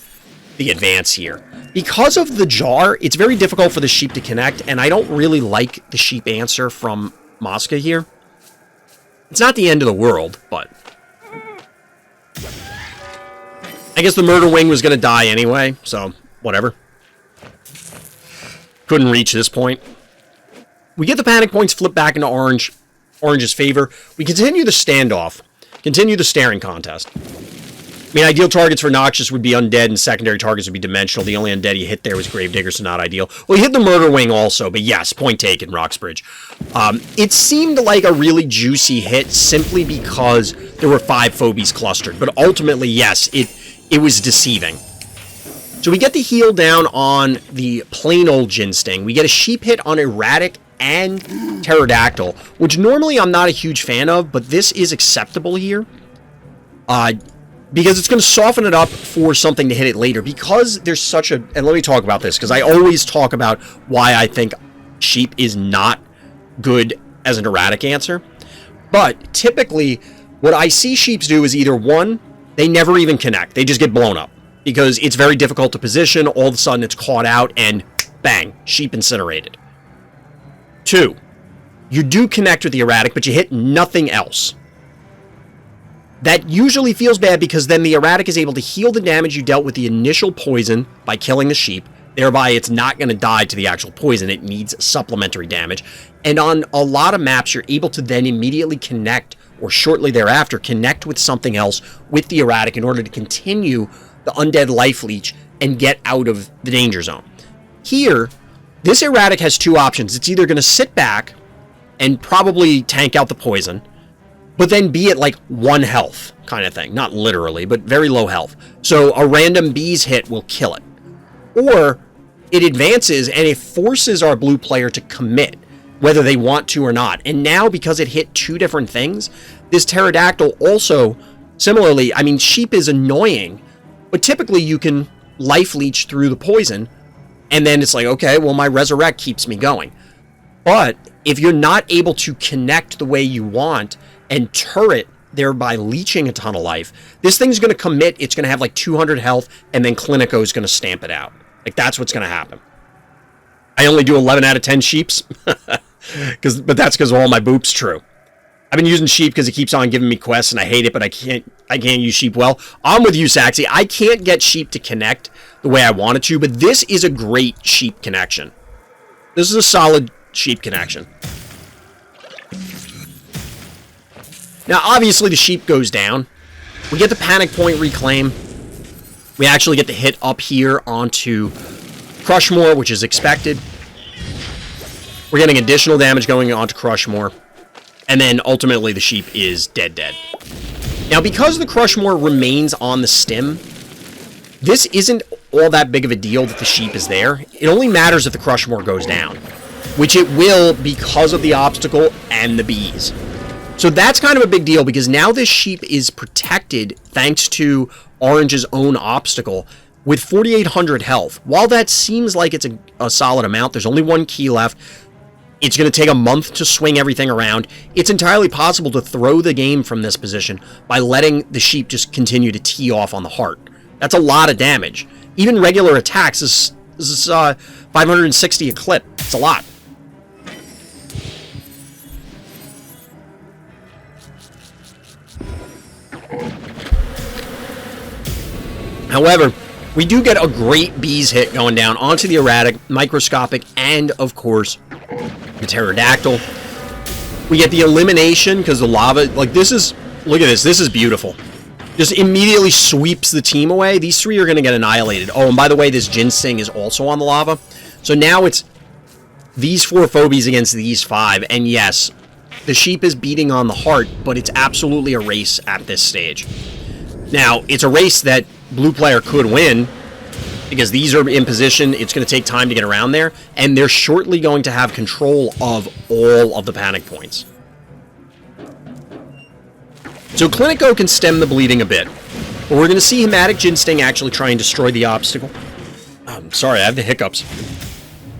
the advance here. Because of the jar, it's very difficult for the sheep to connect, and I don't really like the sheep answer from MOSCA here. It's not the end of the world, but... I guess the Murder Wing was going to die anyway, so whatever. Couldn't reach this point. We get the panic points flipped back into Orange's favor. We continue the standoff. Continue the staring contest. I mean, ideal targets for Noxious would be undead, and secondary targets would be dimensional. The only undead he hit there was Gravedigger, so not ideal. Well, he hit the Murder Wing also, but yes, point taken, Roxbridge. It seemed like a really juicy hit simply because there were 5 Phobies clustered, but ultimately, yes, it was deceiving. So we get the heal down on the plain old Gin Sting. We get a sheep hit on Erratic and Pterodactyl, which normally I'm not a huge fan of, but this is acceptable here. Because it's going to soften it up for something to hit it later. Because there's such a... and let me talk about this, because I always talk about why I think sheep is not good as an erratic answer. But typically, what I see sheeps do is either, one, they never even connect. They just get blown up. Because it's very difficult to position. All of a sudden, it's caught out, and bang, sheep incinerated. 2, you do connect with the erratic, but you hit nothing else. That usually feels bad because then the erratic is able to heal the damage you dealt with the initial poison by killing the sheep. Thereby, it's not going to die to the actual poison. It needs supplementary damage. And on a lot of maps, you're able to then immediately connect, or shortly thereafter, connect with something else with the erratic in order to continue the undead life leech and get out of the danger zone. Here, this erratic has 2 options. It's either going to sit back and probably tank out the poison, but then be at like 1 health kind of thing. Not literally, but very low health. So a random bees hit will kill it. Or it advances and it forces our blue player to commit, whether they want to or not. And now, because it hit 2 different things, this Pterodactyl also, similarly, I mean, sheep is annoying, but typically you can life leech through the poison, and then it's like, okay, well, my resurrect keeps me going. But if you're not able to connect the way you want and turret, thereby leeching a ton of life, this thing's going to commit. It's going to have like 200 health, and then Clinico is going to stamp it out. Like, that's what's going to happen. I only do 11 out of 10 sheeps, but that's because all my boops true. I've been using sheep because it keeps on giving me quests, and I hate it, but I can't use sheep well. I'm with you, Saxy. I can't get sheep to connect the way I wanted to, but this is a great sheep connection. This is a solid sheep connection. Now, obviously, the sheep goes down. We get the panic point reclaim. We actually get the hit up here onto Crushmore, which is expected. We're getting additional damage going onto Crushmore. And then, ultimately, the sheep is dead. Now, because the Crushmore remains on the stem, this isn't all that big of a deal that the sheep is there. It only matters if the Crushmore goes down, which it will because of the obstacle and the bees. So that's kind of a big deal because now this sheep is protected thanks to Orange's own obstacle with 4,800 health. While that seems like it's a solid amount, there's only one key left. It's going to take a month to swing everything around. It's entirely possible to throw the game from this position by letting the sheep just continue to tee off on the heart. That's a lot of damage. Even regular attacks is 560 a clip. It's a lot. However, we do get a great bees hit going down onto the erratic, microscopic, and of course, the pterodactyl. We get the elimination because the lava, like this is, look at this is beautiful. Just immediately sweeps the team away. These three are going to get annihilated. Oh, and by the way, this ginseng is also on the lava. So now it's these 4 phobies against these 5. And yes, the sheep is beating on the heart, but it's absolutely a race at this stage. Now, it's a race that blue player could win because these are in position. It's going to take time to get around there, and they're shortly going to have control of all of the panic points. So Clinico can stem the bleeding a bit, but we're going to see Hematic Ginseng actually try and destroy the obstacle. I'm sorry, I have the hiccups.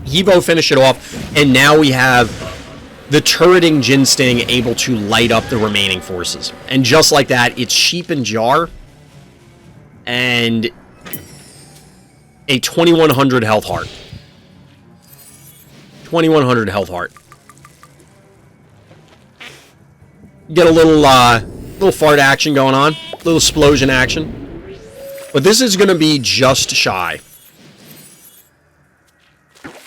Evo finish it off, and now we have the turreting Ginseng able to light up the remaining forces. And just like that, it's Sheep and Jar, and a 2100 health heart. 2100 health heart. Get a little fart action going on, little explosion action. But this is going to be just shy.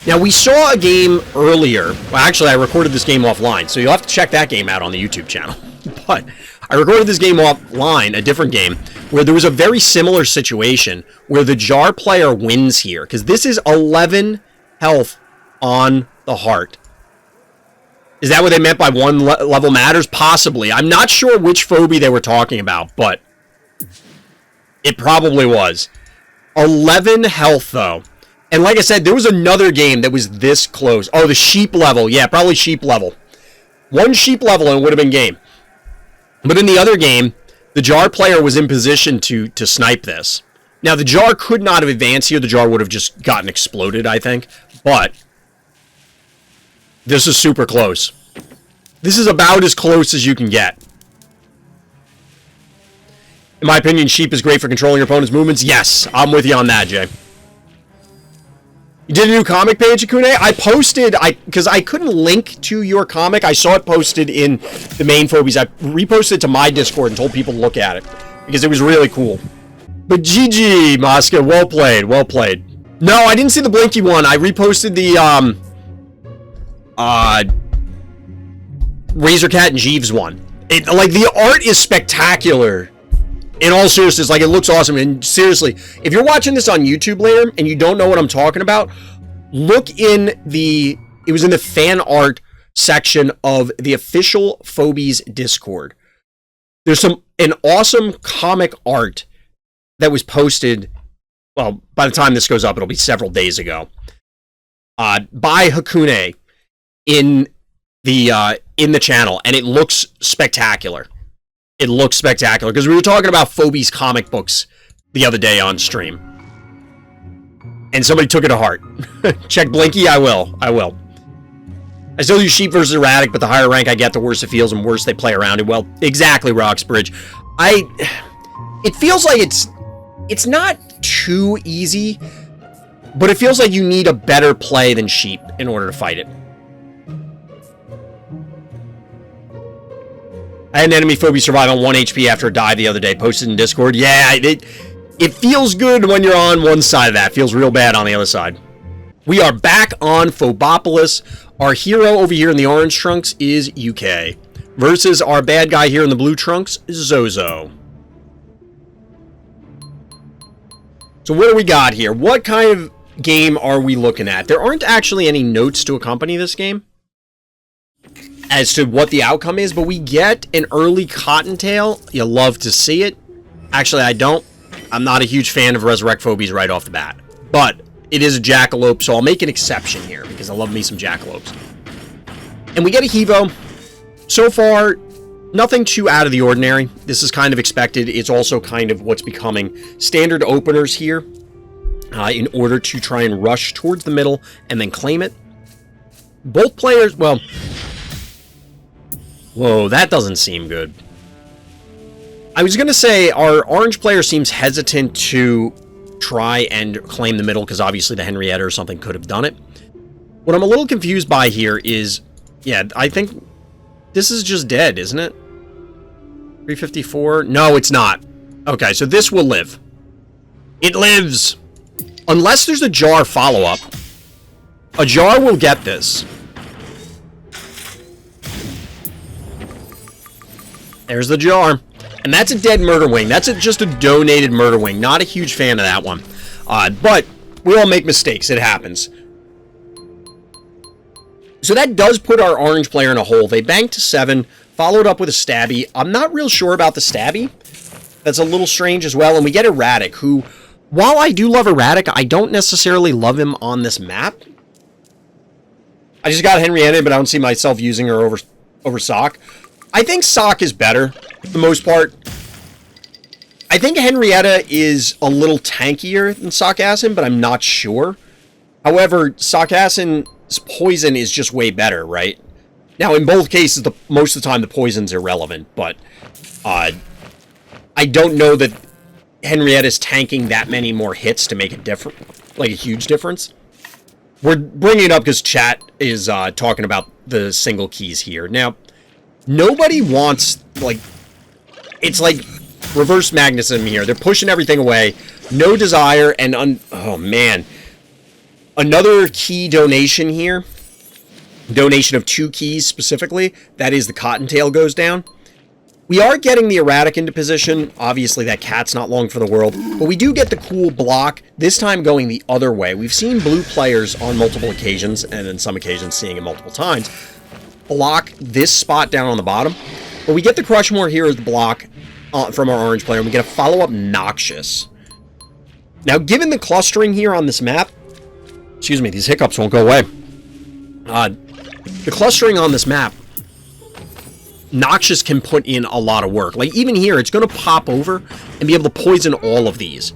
Now, we saw a game earlier. Well, actually, I recorded this game offline, so you'll have to check that game out on the YouTube channel. But I recorded this game offline, a different game, where there was a very similar situation where the Jar player wins here, because this is 11 health on the heart. Is that what they meant by one level matters? Possibly. I'm not sure which phobie they were talking about, but it probably was. 11 health, though. And like I said, there was another game that was this close. Oh, the sheep level. Yeah, probably sheep level. One sheep level and it would have been game. But in the other game, the Jar player was in position to snipe this. Now, the Jar could not have advanced here. The Jar would have just gotten exploded, I think. But this is super close. This is about as close as you can get. In my opinion, sheep is great for controlling your opponent's movements. Yes, I'm with you on that, Jay. You did a new comic page, Akune? I posted, because I couldn't link to your comic. I saw it posted in the main Phobies. I reposted it to my Discord and told people to look at it, because it was really cool. But GG, MOSCA, well played, well played. No, I didn't see the Blinky one. I reposted the, Razor Cat and Jeeves one. Like, the art is spectacular. In all seriousness, like, it looks awesome. And seriously, if you're watching this on YouTube later and you don't know what I'm talking about, look in the, it was in the fan art section of the official Phobies Discord. There's an awesome comic art that was posted, well, by the time this goes up, it'll be several days ago, by Hakune in the channel, and it looks spectacular. It looks spectacular, because we were talking about Phobies comic books the other day on stream. And somebody took it to heart. Check Blinky, I will. I still use sheep versus erratic, but the higher rank I get, the worse it feels, and worse they play around it. Well, exactly, Roxbridge. It feels like it's not too easy, but it feels like you need a better play than sheep in order to fight it. I had an enemy Phobie survive on 1 HP after a dive the other day, posted in Discord. Yeah, it feels good when you're on one side of that. It feels real bad on the other side. We are back on Phobopolis. Our hero over here in the orange trunks is YuKay, versus our bad guy here in the blue trunks, Zozo. So what do we got here? What kind of game are we looking at? There aren't actually any notes to accompany this game. as to what the outcome is, but we get an early Cottontail. You love to see it. Actually, I don't. I'm not a huge fan of Resurrect Phobies right off the bat, but it is a Jackalope, so I'll make an exception here because I love me some Jackalopes. And we get a Hevo. So far, nothing too out of the ordinary. This is kind of expected. It's also kind of what's becoming standard openers here in order to try and rush towards the middle and then claim it. Both players, well, whoa, that doesn't seem good. I was going to say our orange player seems hesitant to try and claim the middle because obviously the Henrietta or something could have done it. What I'm a little confused by here is, yeah, I think this is just dead, isn't it? 354? No, it's not. Okay, so this will live. It lives! Unless there's a jar follow-up. A jar will get this. There's the jar. And that's a dead murder wing. That's just a donated murder wing. Not a huge fan of that one. But we all make mistakes. It happens. So that does put our orange player in a hole. They banked to 7, followed up with a stabby. I'm not real sure about the stabby. That's a little strange as well. And we get Erratic, who, while I do love Erratic, I don't necessarily love him on this map. I just got Henrietta, but I don't see myself using her over Sock. I think Sock is better, for the most part. I think Henrietta is a little tankier than Sockassin, but I'm not sure. However, Sockassin's poison is just way better, right? Now, in both cases, most of the time, the poison's irrelevant, but I don't know that Henrietta's tanking that many more hits to make a huge difference. We're bringing it up because chat is talking about the single keys here. Now, nobody wants, it's like reverse magnetism here. They're pushing everything away. No desire, and oh man. Another key donation here. Donation of 2 keys specifically. That is the Cottontail goes down. We are getting the Erratic into position. Obviously, that cat's not long for the world. But we do get the cool block, this time going the other way. We've seen blue players on multiple occasions, and in some occasions seeing it multiple times, block this spot down on the bottom. But we get the Crushmore here as the block from our orange player, and we get a follow-up Noxious. Now, given the clustering here on this map, excuse me, these hiccups won't go away. The clustering on this map, Noxious can put in a lot of work. Like, even here, it's going to pop over and be able to poison all of these.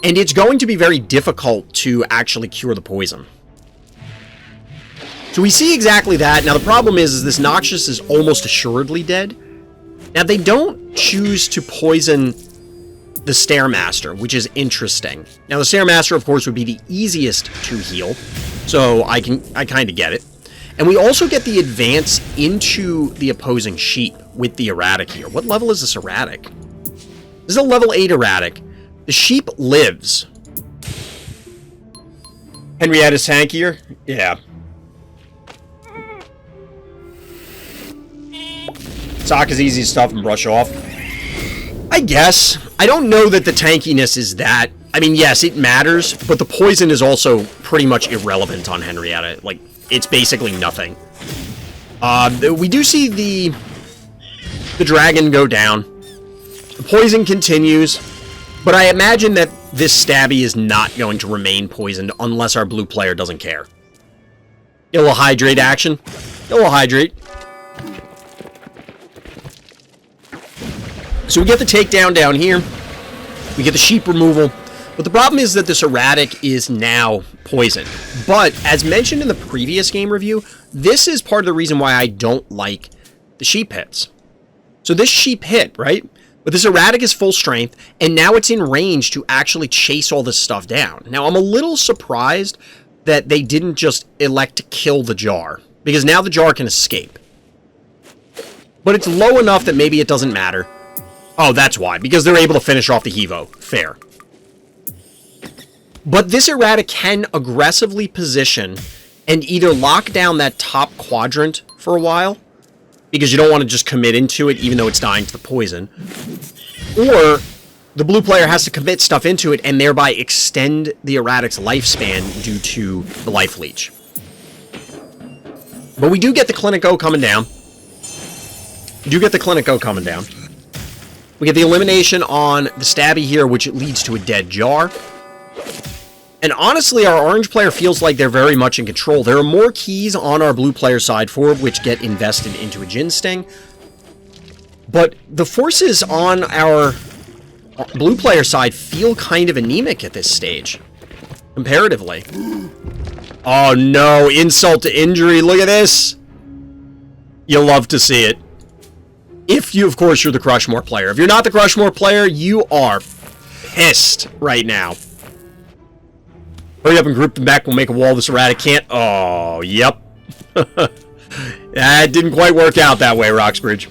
And it's going to be very difficult to actually cure the poison. So we see exactly that. Now, the problem is this Noxious is almost assuredly dead. Now, they don't choose to poison the Stairmaster, which is interesting. Now, the Stairmaster, of course, would be the easiest to heal. So I kind of get it. And we also get the advance into the opposing sheep with the Erratic here. What level is this Erratic? This is a level 8 Erratic. The sheep lives. Henrietta's tankier? Yeah. Sock is easy stuff and brush off. I guess. I don't know that the tankiness is that. I mean, yes, it matters, but the poison is also pretty much irrelevant on Henrietta. Like, it's basically nothing. We do see the dragon go down. The poison continues, but I imagine that this stabby is not going to remain poisoned unless our blue player doesn't care. A little hydrate action. A little hydrate. So we get the takedown down here. We get the sheep removal. But the problem is that this Erratic is now poisoned. But, as mentioned in the previous game review, this is part of the reason why I don't like the sheep hits. So this sheep hit, right? But this Erratic is full strength, and now it's in range to actually chase all this stuff down. Now, I'm a little surprised that they didn't just elect to kill the jar, because now the jar can escape. But it's low enough that maybe it doesn't matter. Oh, that's why, because they're able to finish off the Hevo. Fair. But this Erratic can aggressively position and either lock down that top quadrant for a while, because you don't want to just commit into it even though it's dying to the poison, or the blue player has to commit stuff into it and thereby extend the Erratic's lifespan due to the life leech. But we do get the Clinico coming down. We do get the Clinico coming down. We get the elimination on the Stabby here, which leads to a dead Jar. And honestly, our orange player feels like they're very much in control. There are more keys on our blue player side for which get invested into a Jin Sting. But the forces on our blue player side feel kind of anemic at this stage, comparatively. Oh no, insult to injury, look at this! You'll love to see it. If you, of course, you're the Crushmore player. If you're not the Crushmore player, you are pissed right now. Hurry up and group them back. We'll make a wall this erratic can't. Oh, yep. That didn't quite work out that way, Roxbridge.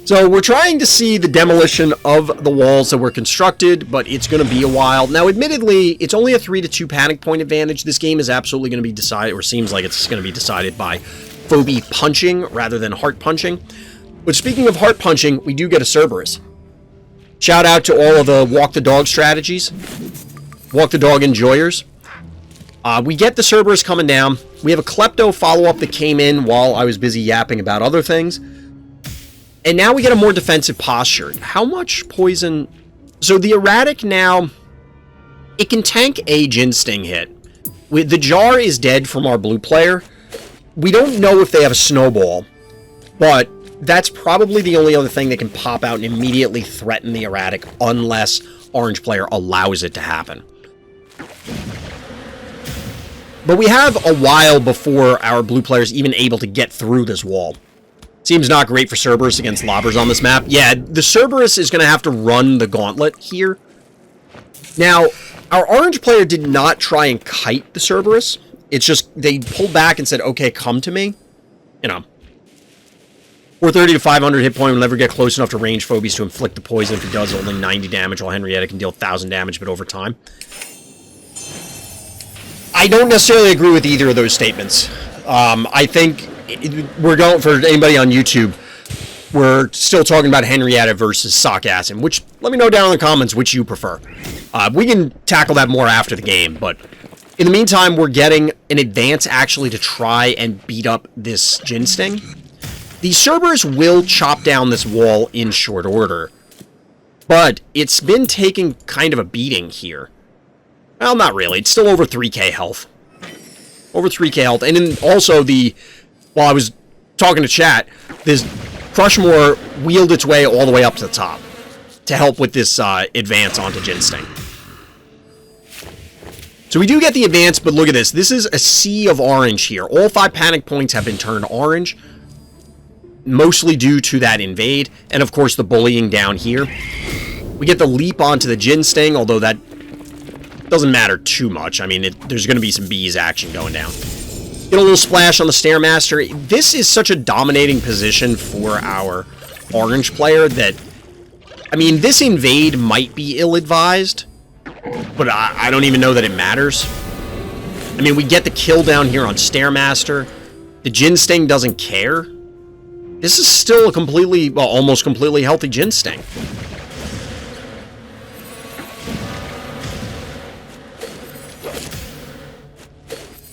So we're trying to see the demolition of the walls that were constructed, but it's going to be a while. Now, admittedly, it's only a 3-2 panic point advantage. This game is absolutely going to be decided, or seems like it's going to be decided by Phobie punching rather than heart punching. But speaking of heart punching, we do get a Cerberus. Shout out to all of the walk the dog strategies, walk the dog enjoyers. We get the Cerberus coming down. We have a Klepto follow-up that came in while I was busy yapping about other things. And now we get a more defensive posture. How much poison? So the erratic now, it can tank a Jin Sting hit. The Jar is dead from our blue player. We don't know if they have a snowball, but that's probably the only other thing that can pop out and immediately threaten the erratic unless orange player allows it to happen. But we have a while before our blue player is even able to get through this wall. Seems not great for Cerberus against lobbers on this map. Yeah, the Cerberus is going to have to run the gauntlet here. Now, our orange player did not try and kite the Cerberus. It's just they pulled back and said, okay, come to me. You know. 430 to 500 hit point will never get close enough to range Phobies to inflict the poison. If it does, only 90 damage, while Henrietta can deal 1,000 damage, but over time. I don't necessarily agree with either of those statements. I think we're going, for anybody on YouTube, we're still talking about Henrietta versus Sarcasm, which, let me know down in the comments which you prefer. We can tackle that more after the game, but in the meantime, we're getting an advance actually to try and beat up this Jin Sting. The Cerberus will chop down this wall in short order, but it's been taking kind of a beating here. Well, not really. It's still over 3k health. Over 3k health. And then also while I was talking to chat, this Crushmore wheeled its way all the way up to the top to help with this advance onto Jin Sting. So we do get the advance, but look at this. This is a sea of orange here. All 5 panic points have been turned orange, mostly due to that invade, and of course the bullying down here. We get the leap onto the Jin Sting, although that doesn't matter too much. I mean, there's going to be some bees action going down. Get a little splash on the Stairmaster. This is such a dominating position for our orange player that, I mean, this invade might be ill-advised, but I don't even know that it matters. I mean, we get the kill down here on Stairmaster. The Jin Sting doesn't care. This is still a completely, well, almost completely healthy Jin Sting.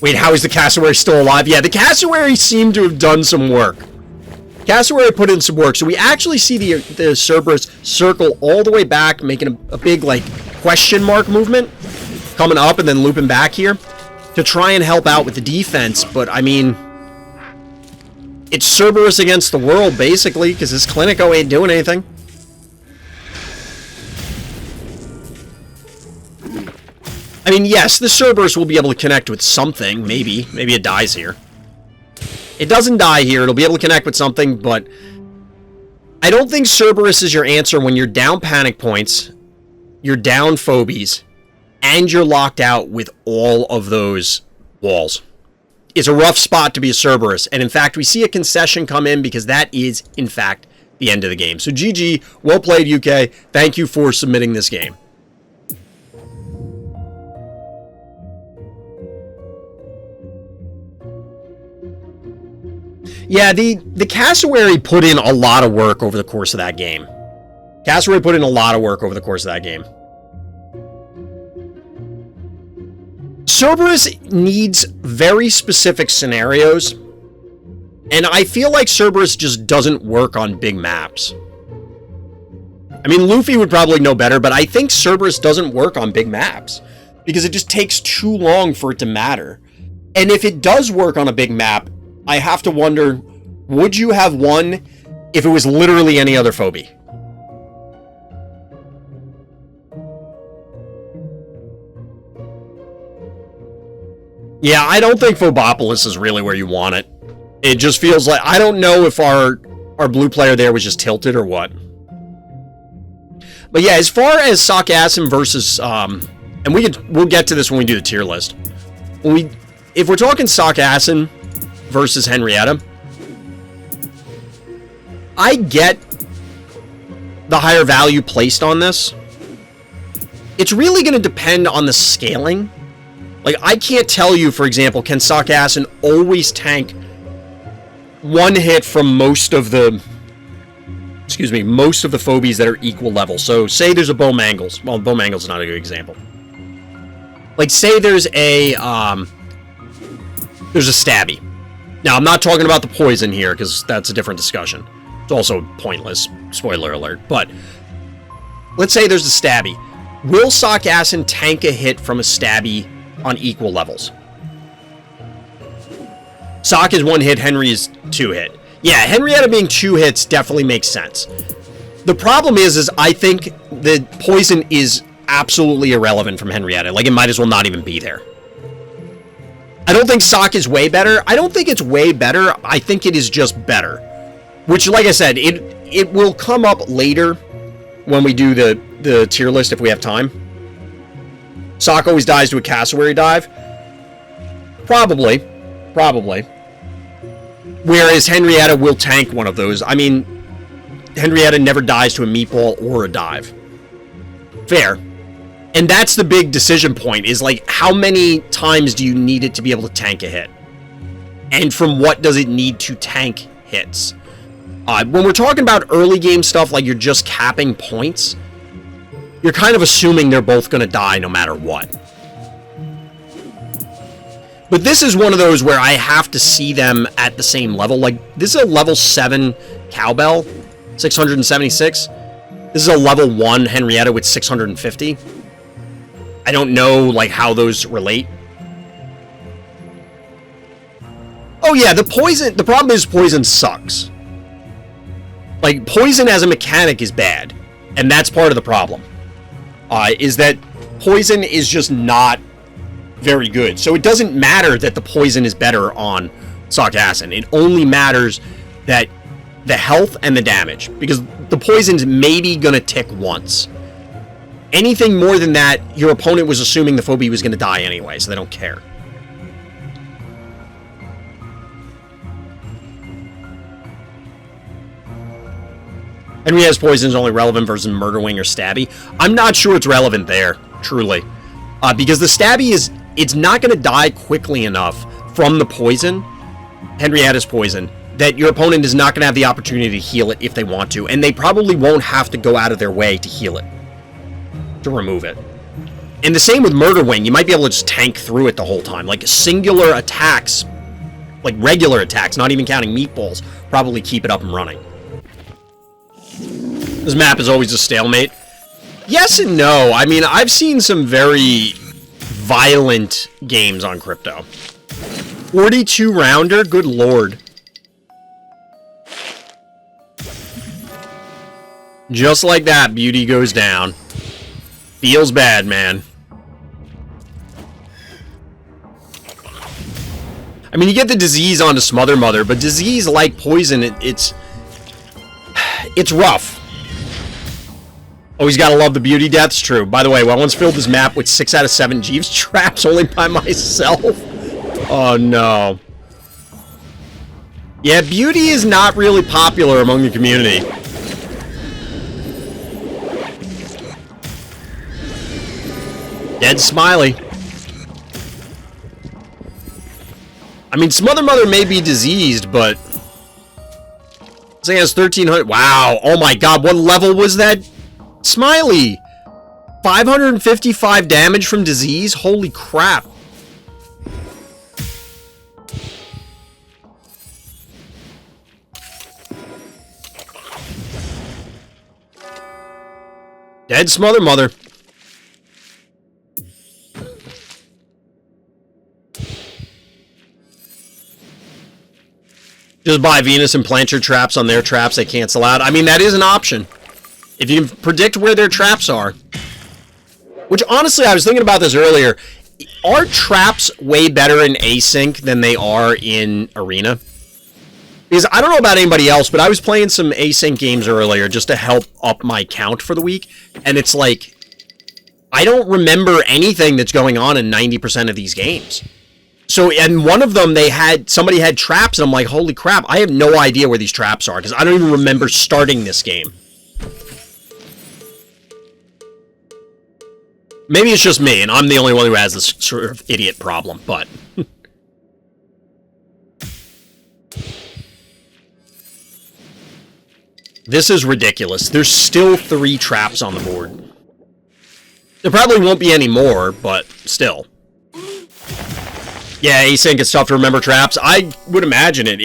Wait, how is the Cassowary still alive? Yeah, the Cassowary seemed to have done some work. Cassowary put in some work, so we actually see the Cerberus circle all the way back, making a big, like, question mark movement, coming up and then looping back here to try and help out with the defense, but, I mean, it's Cerberus against the world, basically, because this Clinico ain't doing anything. I mean, yes, the Cerberus will be able to connect with something, maybe. Maybe it dies here. It doesn't die here. It'll be able to connect with something, but I don't think Cerberus is your answer when you're down panic points, you're down Phobies, and you're locked out with all of those walls. It's a rough spot to be a Cerberus, and in fact, we see a concession come in because that is, in fact, the end of the game. So GG, well played, YuKay. Thank you for submitting this game. Yeah, the Cassowary put in a lot of work over the course of that game. Cassowary put in a lot of work over the course of that game. Cerberus needs very specific scenarios, and I feel like Cerberus just doesn't work on big maps. I mean, Luffy would probably know better, but I think Cerberus doesn't work on big maps because it just takes too long for it to matter. And if it does work on a big map, I have to wonder, would you have won if it was literally any other Phobie? Yeah, I don't think Phobopolis is really where you want it. It just feels like, I don't know if our blue player there was just tilted or what. But yeah, as far as Sarcasm versus, and we'll get to this when we do the tier list. If we're talking Sarcasm versus Henrietta, I get the higher value placed on this. It's really going to depend on the scaling. Like, I can't tell you, for example, can Sarcasm always tank one hit from most of the Phobies that are equal level. So, say there's a Bowmangles. Well, Bowmangles is not a good example. Like, say there's a Stabby. Now, I'm not talking about the poison here, because that's a different discussion. It's also pointless. Spoiler alert. But, let's say there's a Stabby. Will Sarcasm tank a hit from a Stabby on equal levels? Sock is 1 hit, Henry is 2 hit. Yeah, Henrietta being 2 hits definitely makes sense. The problem is I think the poison is absolutely irrelevant from Henrietta. Like, it might as well not even be there. I don't think Sock is way better. I don't think it's way better. I think it is just better. Which, like I said, it will come up later when we do the tier list if we have time. Sock always dies to a cassowary dive. Probably. Whereas Henrietta will tank one of those. I mean, Henrietta never dies to a meatball or a dive. Fair. And that's the big decision point, is like, how many times do you need it to be able to tank a hit? And from what does it need to tank hits? When we're talking about early game stuff, like you're just capping points, you're kind of assuming they're both going to die no matter what. But this is one of those where I have to see them at the same level. Like, this is a level 7 Cowbell, 676. This is a level 1 Henrietta with 650. I don't know, like, how those relate. Oh yeah, the problem is poison sucks. Like, poison as a mechanic is bad. And that's part of the problem. Is that poison is just not very good. So it doesn't matter that the poison is better on Sarcasm. It only matters that the health and the damage. Because the poison's maybe going to tick once. Anything more than that, your opponent was assuming the Phobie was going to die anyway, so they don't care. Henrietta's poison is only relevant versus Murderwing or Stabby. I'm not sure it's relevant there, truly. Because the Stabby it's not going to die quickly enough from the poison, Henrietta's poison, that your opponent is not going to have the opportunity to heal it if they want to. And they probably won't have to go out of their way to heal it, to remove it. And the same with Murderwing. You might be able to just tank through it the whole time. Like, singular attacks, like regular attacks, not even counting meatballs, probably keep it up and running. This map is always a stalemate. Yes and no. I mean, I've seen some very violent games on Crypto. 42 rounder? Good lord. Just like that, Beauty goes down. Feels bad, man. I mean, you get the disease onto Smother Mother, but disease, like poison, it's rough. Always gotta love the Beauty deaths, true. By the way, I once filled this map with 6 out of 7 Jeeves traps only by myself. Oh no. Yeah, Beauty is not really popular among the community. Dead Smiley. I mean, Smother Mother may be diseased, but this thing has 1300. Wow. Oh my god, what level was that? Smiley! 555 damage from disease? Holy crap. Dead smother mother. Just buy Venus and plant your traps on their traps. They cancel out. I mean, that is an option. If you can predict where their traps are. Which, honestly, I was thinking about this earlier. Are traps way better in async than they are in arena? Because I don't know about anybody else, but I was playing some async games earlier just to help up my count for the week. And it's like, I don't remember anything that's going on in 90% of these games. So, and one of them, somebody had traps, and I'm like, holy crap, I have no idea where these traps are, because I don't even remember starting this game. Maybe it's just me, and I'm the only one who has this sort of idiot problem, but... This is ridiculous. There's still 3 traps on the board. There probably won't be any more, but still. Yeah, async, it's tough to remember traps. I would imagine it.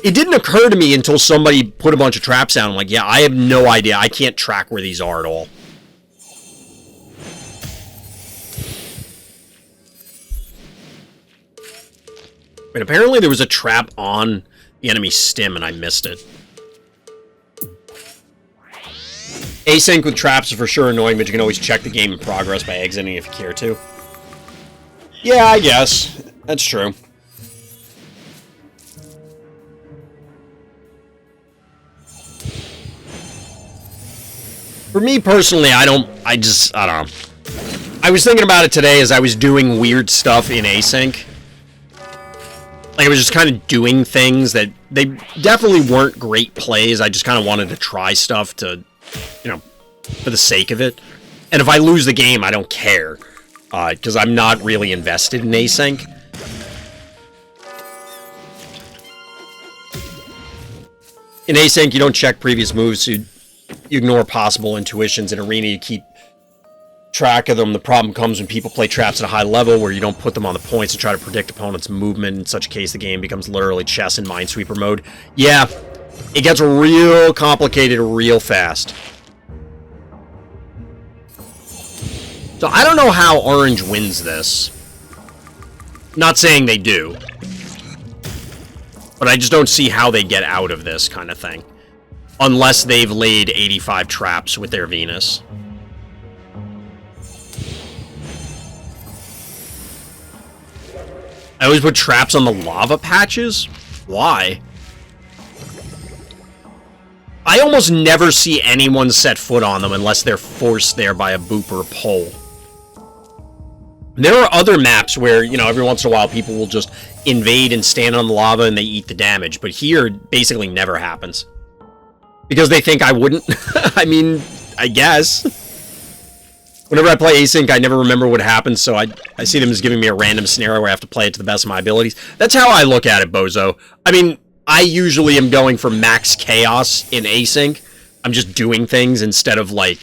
It didn't occur to me until somebody put a bunch of traps down. I'm like, yeah, I have no idea. I can't track where these are at all. But apparently there was a trap on the enemy stim and I missed it. Async with traps is for sure annoying, but you can always check the game in progress by exiting if you care to. Yeah, I guess. That's true. For me personally, I don't know. I was thinking about it today as I was doing weird stuff in async. Like, I was just kind of doing things that they definitely weren't great plays. I just kind of wanted to try stuff to, you know, for the sake of it. And if I lose the game, I don't care. Because I'm not really invested in async. In async, you don't check previous moves, so you ignore possible intuitions. In arena, you keep track of them. The problem comes when people play traps at a high level where you don't put them on the points and try to predict opponent's movement. In such a case, the game becomes literally chess in Minesweeper mode. Yeah, it gets real complicated real fast. So I don't know how Orange wins this. Not saying they do. But I just don't see how they get out of this kind of thing. Unless they've laid 85 traps with their Venus. I always put traps on the lava patches? Why? I almost never see anyone set foot on them unless they're forced there by a boop or a pole. There are other maps where, you know, every once in a while people will just invade and stand on the lava and they eat the damage. But here, it basically never happens. Because they think I wouldn't. I mean, I guess. Whenever I play async, I never remember what happens, so I see them as giving me a random scenario where I have to play it to the best of my abilities. That's how I look at it, bozo. I mean, I usually am going for max chaos in async. I'm just doing things instead of, like,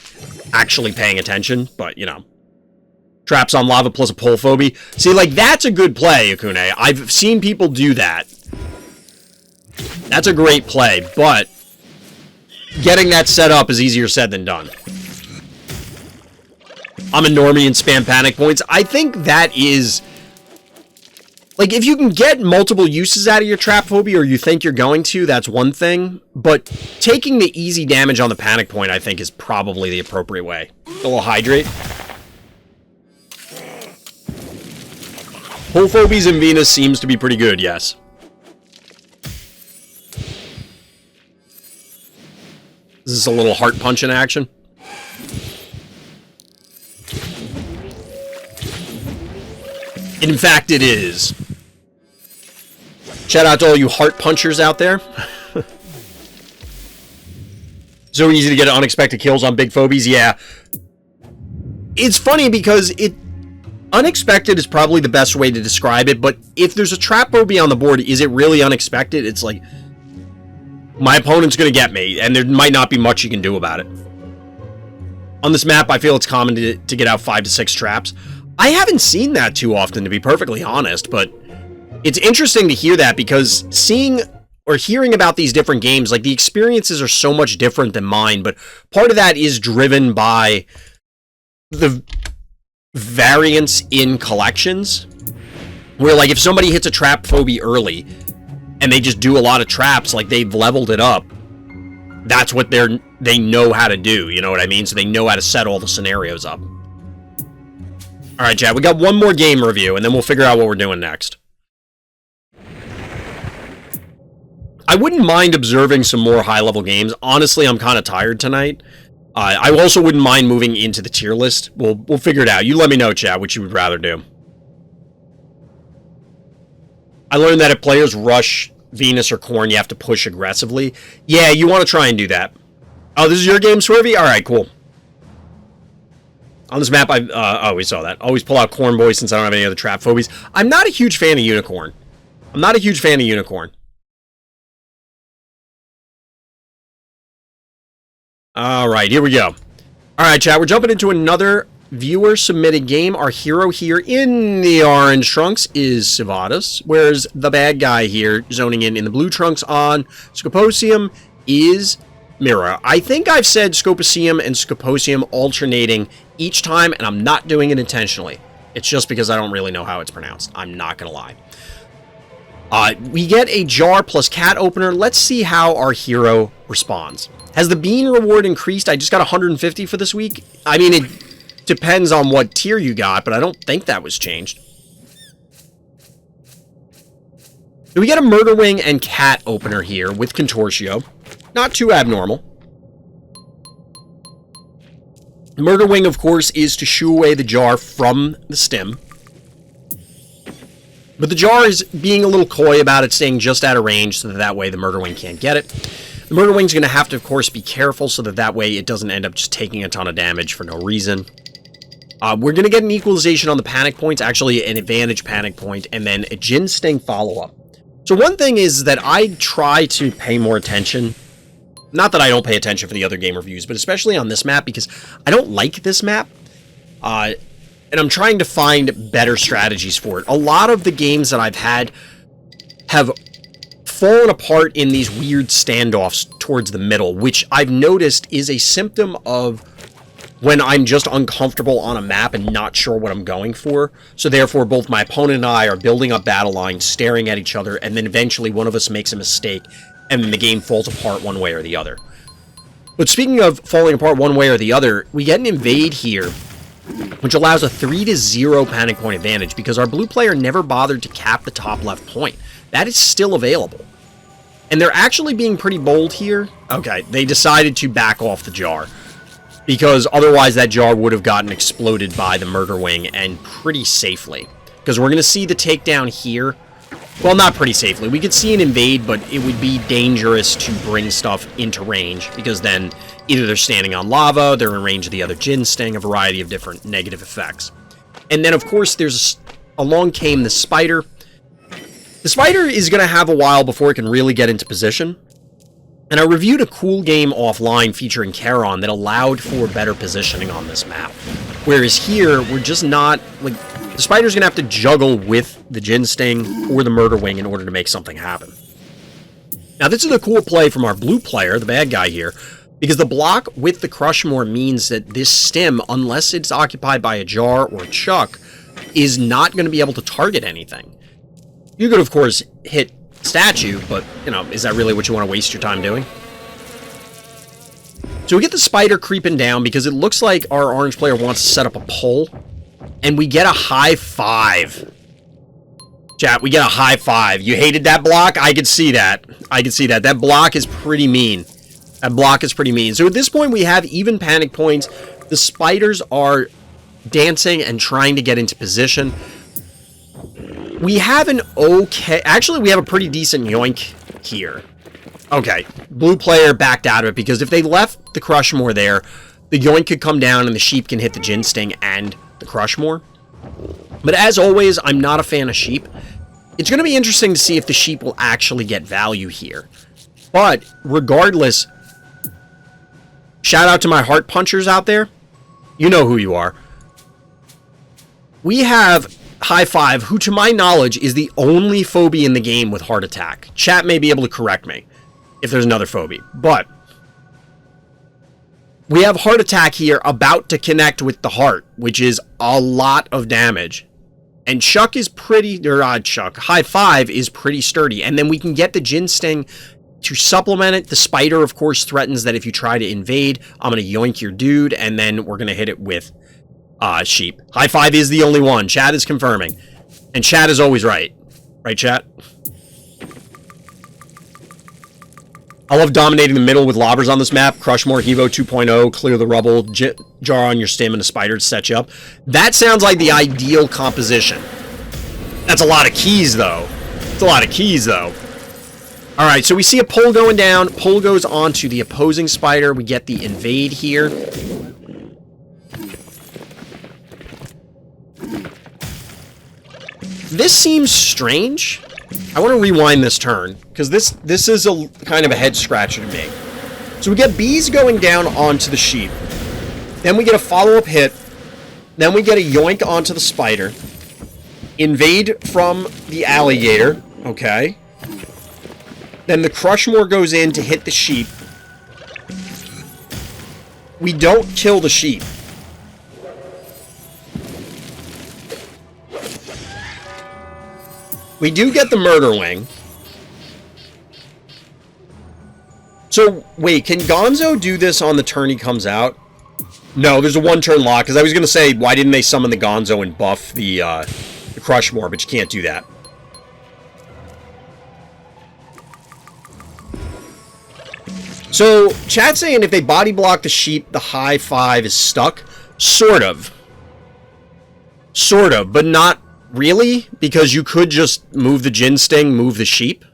actually paying attention, but, you know. Traps on lava plus a pole phobie. See, like, that's a good play, Akune. I've seen people do that. That's a great play, but getting that set up is easier said than done. I'm a normie and spam panic points. I think that is... Like, if you can get multiple uses out of your trap phobia, or you think you're going to, that's one thing. But taking the easy damage on the panic point, I think, is probably the appropriate way. A little hydrate. Pole phobies in Venus seems to be pretty good, yes. Is this a little heart punch in action? In fact, it is. Shout out to all you heart punchers out there. So easy to get unexpected kills on big phobies, yeah. It's funny because unexpected is probably the best way to describe it, but if there's a trap phobia on the board, is it really unexpected? It's like, my opponent's going to get me, and there might not be much you can do about it. On this map, I feel it's common to get out 5 to 6 traps. I haven't seen that too often, to be perfectly honest, but it's interesting to hear that, because seeing or hearing about these different games, like the experiences are so much different than mine, but part of that is driven by the variance in collections, where like if somebody hits a trap Phobie early and they just do a lot of traps, like they've leveled it up, that's what they know how to do, you know what I mean? So they know how to set all the scenarios up. All right, Chad, we got one more game review, and then we'll figure out what we're doing next. I wouldn't mind observing some more high-level games. Honestly, I'm kind of tired tonight. I also wouldn't mind moving into the tier list. We'll figure it out. You let me know, Chad, what you would rather do. I learned that if players rush Venus or Corn, you have to push aggressively. Yeah, you want to try and do that. Oh, this is your game, Swervy? All right, cool. On this map, oh, we saw that. Always pull out Corn Boy since I don't have any other trap Phobies. I'm not a huge fan of Unicorn. All right, here we go. All right, chat, we're jumping into another viewer-submitted game. Our hero here in the orange trunks is Sivadas, whereas the bad guy here, zoning in the blue trunks on Scoposium, is Mira. I think I've said Scoposium and Scoposium alternating each time, and I'm not doing it intentionally. It's just because I don't really know how it's pronounced. I'm not going to lie. We get a jar plus cat opener. Let's see how our hero responds. Has the bean reward increased? I just got 150 for this week. I mean, it depends on what tier you got, but I don't think that was changed. So we get a Murder Wing and cat opener here with Contortio. Not too abnormal. Murder Wing, of course, is to shoo away the jar from the stem. But the jar is being a little coy about it, staying just out of range so that way the Murder Wing can't get it. The Murder Wing's going to have to, of course, be careful so that way it doesn't end up just taking a ton of damage for no reason. We're going to get an equalization on the panic points, actually an advantage panic point, and then a Jin Sting follow-up. So one thing is that I try to pay more attention. Not that I don't pay attention for the other game reviews, but especially on this map, because I don't like this map. And I'm trying to find better strategies for it. A lot of the games that I've had have fallen apart in these weird standoffs towards the middle, which I've noticed is a symptom of when I'm just uncomfortable on a map and not sure what I'm going for. So therefore, both my opponent and I are building up battle lines, staring at each other, and then eventually one of us makes a mistake, and then the game falls apart one way or the other. But speaking of falling apart one way or the other, we get an invade here, which allows a 3-0 panic point advantage, because our blue player never bothered to cap the top left point. That is still available. And they're actually being pretty bold here. Okay, they decided to back off the jar, because otherwise that jar would have gotten exploded by the Murder Wing, and pretty safely. Because we're going to see the takedown here. Well, not pretty safely. We could see an invade, but it would be dangerous to bring stuff into range, because then either they're standing on lava, they're in range of the other Jin Sting, a variety of different negative effects. And then, of course, along came the Spider. The Spider is going to have a while before it can really get into position. And I reviewed a cool game offline featuring Charon that allowed for better positioning on this map. Whereas here, we're just not, like, the Spider's going to have to juggle with the Jin Sting or the Murder Wing in order to make something happen. Now, this is a cool play from our blue player, the bad guy here, because the block with the Crushmore means that this stem, unless it's occupied by a jar or a chuck, is not going to be able to target anything. You could, of course, hit statue, but, you know, is that really what you want to waste your time doing? So we get the Spider creeping down because it looks like our orange player wants to set up a pole, and we get a high five. Chat, we get a high five. You hated that block? I could see that. I could see that. That block is pretty mean. That block is pretty mean. So at this point, we have even panic points. The Spiders are dancing and trying to get into position. We have an okay... Actually, we have a pretty decent yoink here. Okay, blue player backed out of it, because if they left the Crushmore there, the yoink could come down and the sheep can hit the Jin Sting and the Crushmore. But as always, I'm not a fan of sheep. It's going to be interesting to see if the sheep will actually get value here. But regardless, shout out to my heart punchers out there. You know who you are. We have High Five, who to my knowledge is the only Phobie in the game with heart attack. Chat may be able to correct me if there's another Phobie, but we have heart attack here about to connect with the heart, which is a lot of damage. And Chuck is pretty, or Chuck, High Five is pretty sturdy. And then we can get the Jin Sting to supplement it. The spider, of course, threatens that if you try to invade, I'm going to yoink your dude, and then we're going to hit it with sheep. High Five is the only one. Chat is confirming. And chat is always right. Right, chat? I love dominating the middle with lobbers on this map. Crush more Evo 2.0, clear the rubble, jar on your stim and a spider to set you up. That sounds like the ideal composition. That's a lot of keys, though. It's a lot of keys, though. Alright, so we see a pull going down. Pull goes on to the opposing spider. We get the invade here. This seems strange. I want to rewind this turn, because this is a kind of a head scratcher to me. So we get bees going down onto the sheep. Then we get a follow-up hit. Then we get a yoink onto the spider. Invade from the alligator. Okay. Then the Crushmore goes in to hit the sheep. We don't kill the sheep. We do get the Murderling. So, wait, can Gonzo do this on the turn he comes out? No, there's a one-turn lock, because I was going to say, why didn't they summon the Gonzo and buff the Crushmore, but you can't do that. So, chat's saying if they body block the sheep, the High Five is stuck. Sort of. Sort of, but not really, because you could just move the Jin Sting, move the sheep.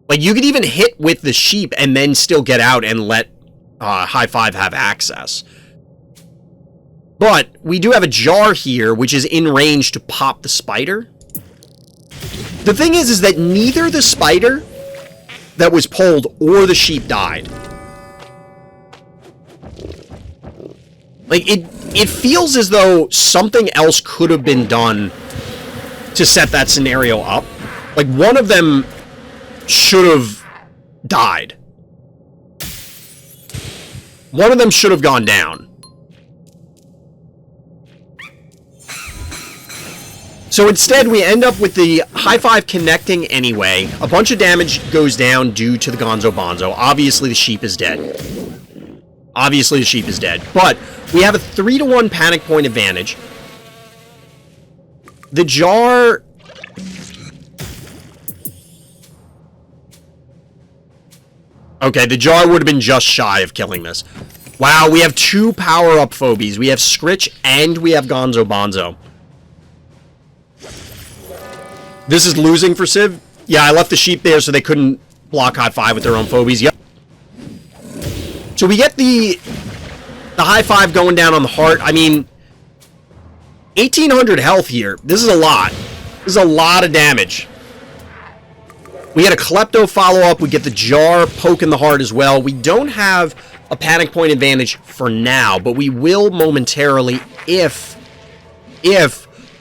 Like, you could even hit with the sheep and then still get out and let High Five have access. But we do have a jar here, which is in range to pop the spider. The thing is that neither the spider that was pulled or the sheep died. Like, it feels as though something else could have been done to set that scenario up. Like, one of them should have died. One of them should have gone down. So instead, we end up with the High Five connecting anyway. A bunch of damage goes down due to the Gonzo Bonzo. Obviously, the sheep is dead. Obviously, the sheep is dead. But we have a 3-to-1 panic point advantage. The jar... Okay, the jar would have been just shy of killing this. Wow, we have 2 power-up Phobies. We have Scritch and we have Gonzo Bonzo. This is losing for Civ. Yeah, I left the sheep there so they couldn't block High Five with their own Phobies. Yep. So we get the High Five going down on the heart. I mean, 1,800 health here. This is a lot. This is a lot of damage. We get a Klepto follow-up. We get the jar poke in the heart as well. We don't have a panic point advantage for now, but we will momentarily if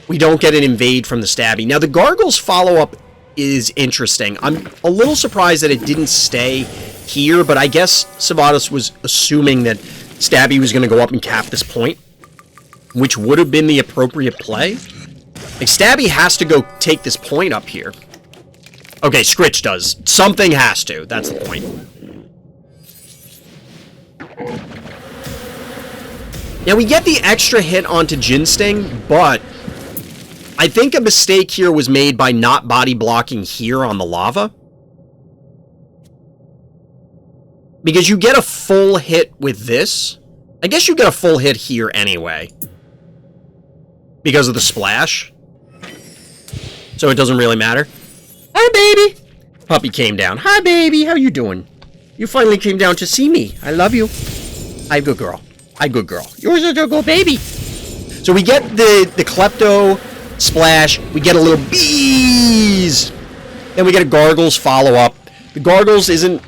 we don't get an invade from the stabby. Now, the Gargle's follow-up is interesting. I'm a little surprised that it didn't stay here, but I guess Sivadas was assuming that stabby was going to go up and cap this point, which would have been the appropriate play. Like, stabby has to go take this point up here. Okay, Scritch does. Something has to. That's the point. Now, we get the extra hit onto Jin Sting, but I think a mistake here was made by not body blocking here on the lava. Because you get a full hit with this. I guess you get a full hit here anyway. Because of the splash. So it doesn't really matter. Hi, baby! Puppy came down. Hi, baby! How you doing? You finally came down to see me. I love you. Hi, good girl. Hi, good girl. You're such a good baby. So we get the Klepto splash. We get a little bees. Then we get a Gargles follow-up. The Gargles isn't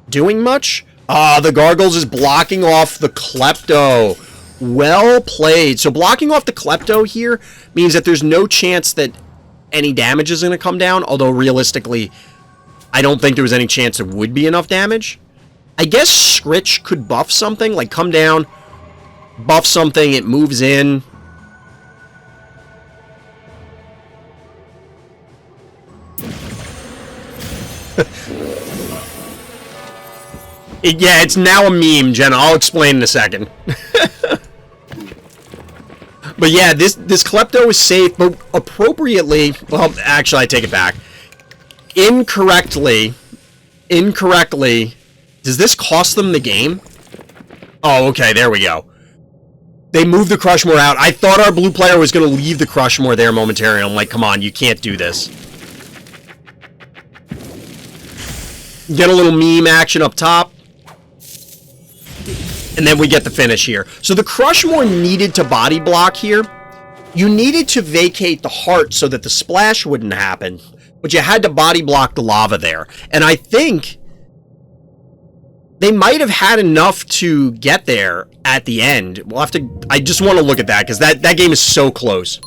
doing much. The Gargles is blocking off the Klepto. Well played. So blocking off the Klepto here means that there's no chance that any damage is going to come down, although realistically, I don't think there was any chance there would be enough damage. I guess Scritch could buff something, like come down, buff something, it moves in. Yeah, it's now a meme, Jenna. I'll explain in a second. But yeah, this Klepto is safe, but appropriately... Well, actually, I take it back. Incorrectly... Does this cost them the game? Oh, okay, there we go. They moved the Crushmore out. I thought our blue player was going to leave the Crushmore there momentarily. I'm like, come on, you can't do this. Get a little meme action up top. And then we get the finish here. So the Crushmore needed to body block here. You needed to vacate the heart so that the splash wouldn't happen. But you had to body block the lava there. And I think they might have had enough to get there at the end. We'll have to... I just want to look at that because that game is so close.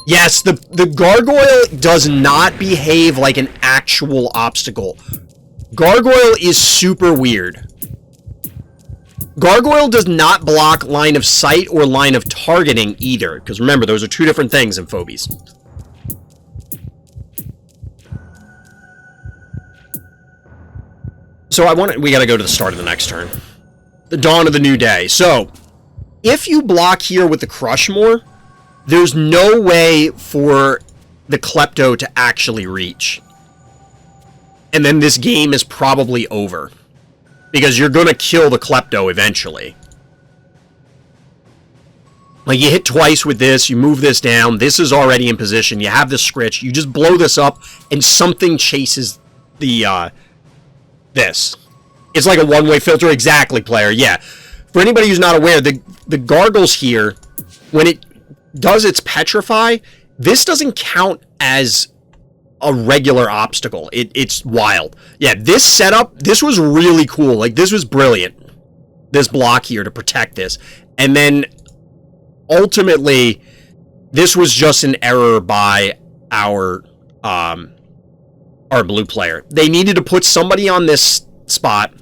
Yes, the gargoyle does not behave like an actual obstacle. Gargoyle is super weird. Gargoyle does not block line of sight or line of targeting either, because remember, those are two different things in Phobies. So we gotta go to the start of the next turn. The dawn of the new day. So, if you block here with the Crushmore, there's no way for the Klepto to actually reach. And then this game is probably over. Because you're going to kill the Klepto eventually. Like, you hit twice with this, you move this down, this is already in position, you have the Scritch, you just blow this up, and something chases the, this. It's like a one-way filter. Exactly, player, yeah. For anybody who's not aware, the Gargles here, when it does its Petrify, this doesn't count as a regular obstacle. It's wild. Yeah, this setup, this was really cool. Like, this was brilliant. This block here to protect this. And then, ultimately, this was just an error by our blue player. They needed to put somebody on this spot.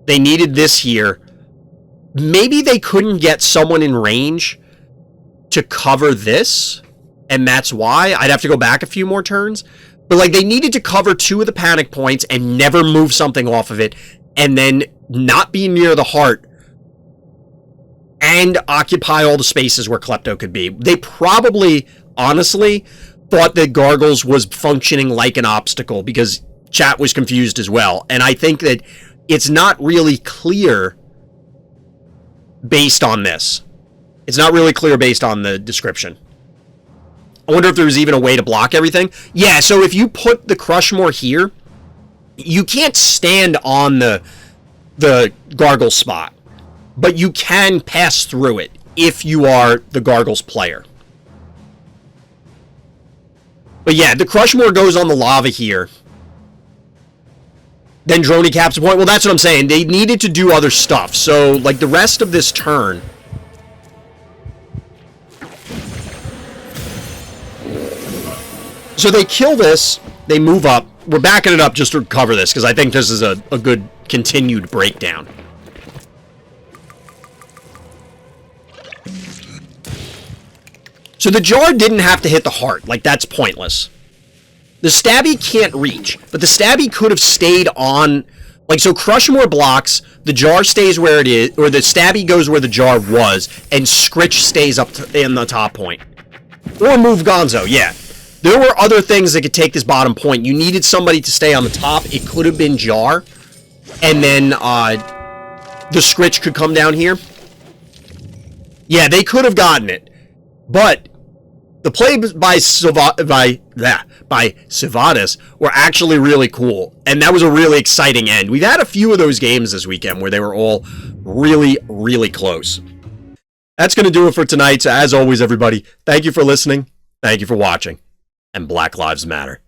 They needed this here. Maybe they couldn't get someone in range to cover this, and that's why. I'd have to go back a few more turns. But, like, they needed to cover two of the panic points and never move something off of it, and then not be near the heart, and occupy all the spaces where Klepto could be. They probably, honestly, thought that Gargles was functioning like an obstacle, because chat was confused as well. And I think that it's not really clear based on this. It's not really clear based on the description. I wonder if there's even a way to block everything. Yeah, so if you put the Crushmore here, you can't stand on the Gargle spot, but you can pass through it if you are the Gargles player. But yeah, the Crushmore goes on the lava here. Then Droney caps a point. Well, that's what I'm saying. They needed to do other stuff. So, like, the rest of this turn... So they kill this, they move up. We're backing it up just to cover this, because I think this is a good continued breakdown. So the jar didn't have to hit the heart. Like, that's pointless. The Stabby can't reach, but the Stabby could have stayed on... Like, so Crushmore blocks, the jar stays where it is, or the Stabby goes where the jar was, and Scritch stays up in the top point. Or move Gonzo, yeah. There were other things that could take this bottom point. You needed somebody to stay on the top. It could have been Jar. And then the Scritch could come down here. Yeah, they could have gotten it. But the plays by Sivadas were actually really cool. And that was a really exciting end. We've had a few of those games this weekend where they were all really, really close. That's going to do it for tonight. So as always, everybody, thank you for listening. Thank you for watching. And Black Lives Matter.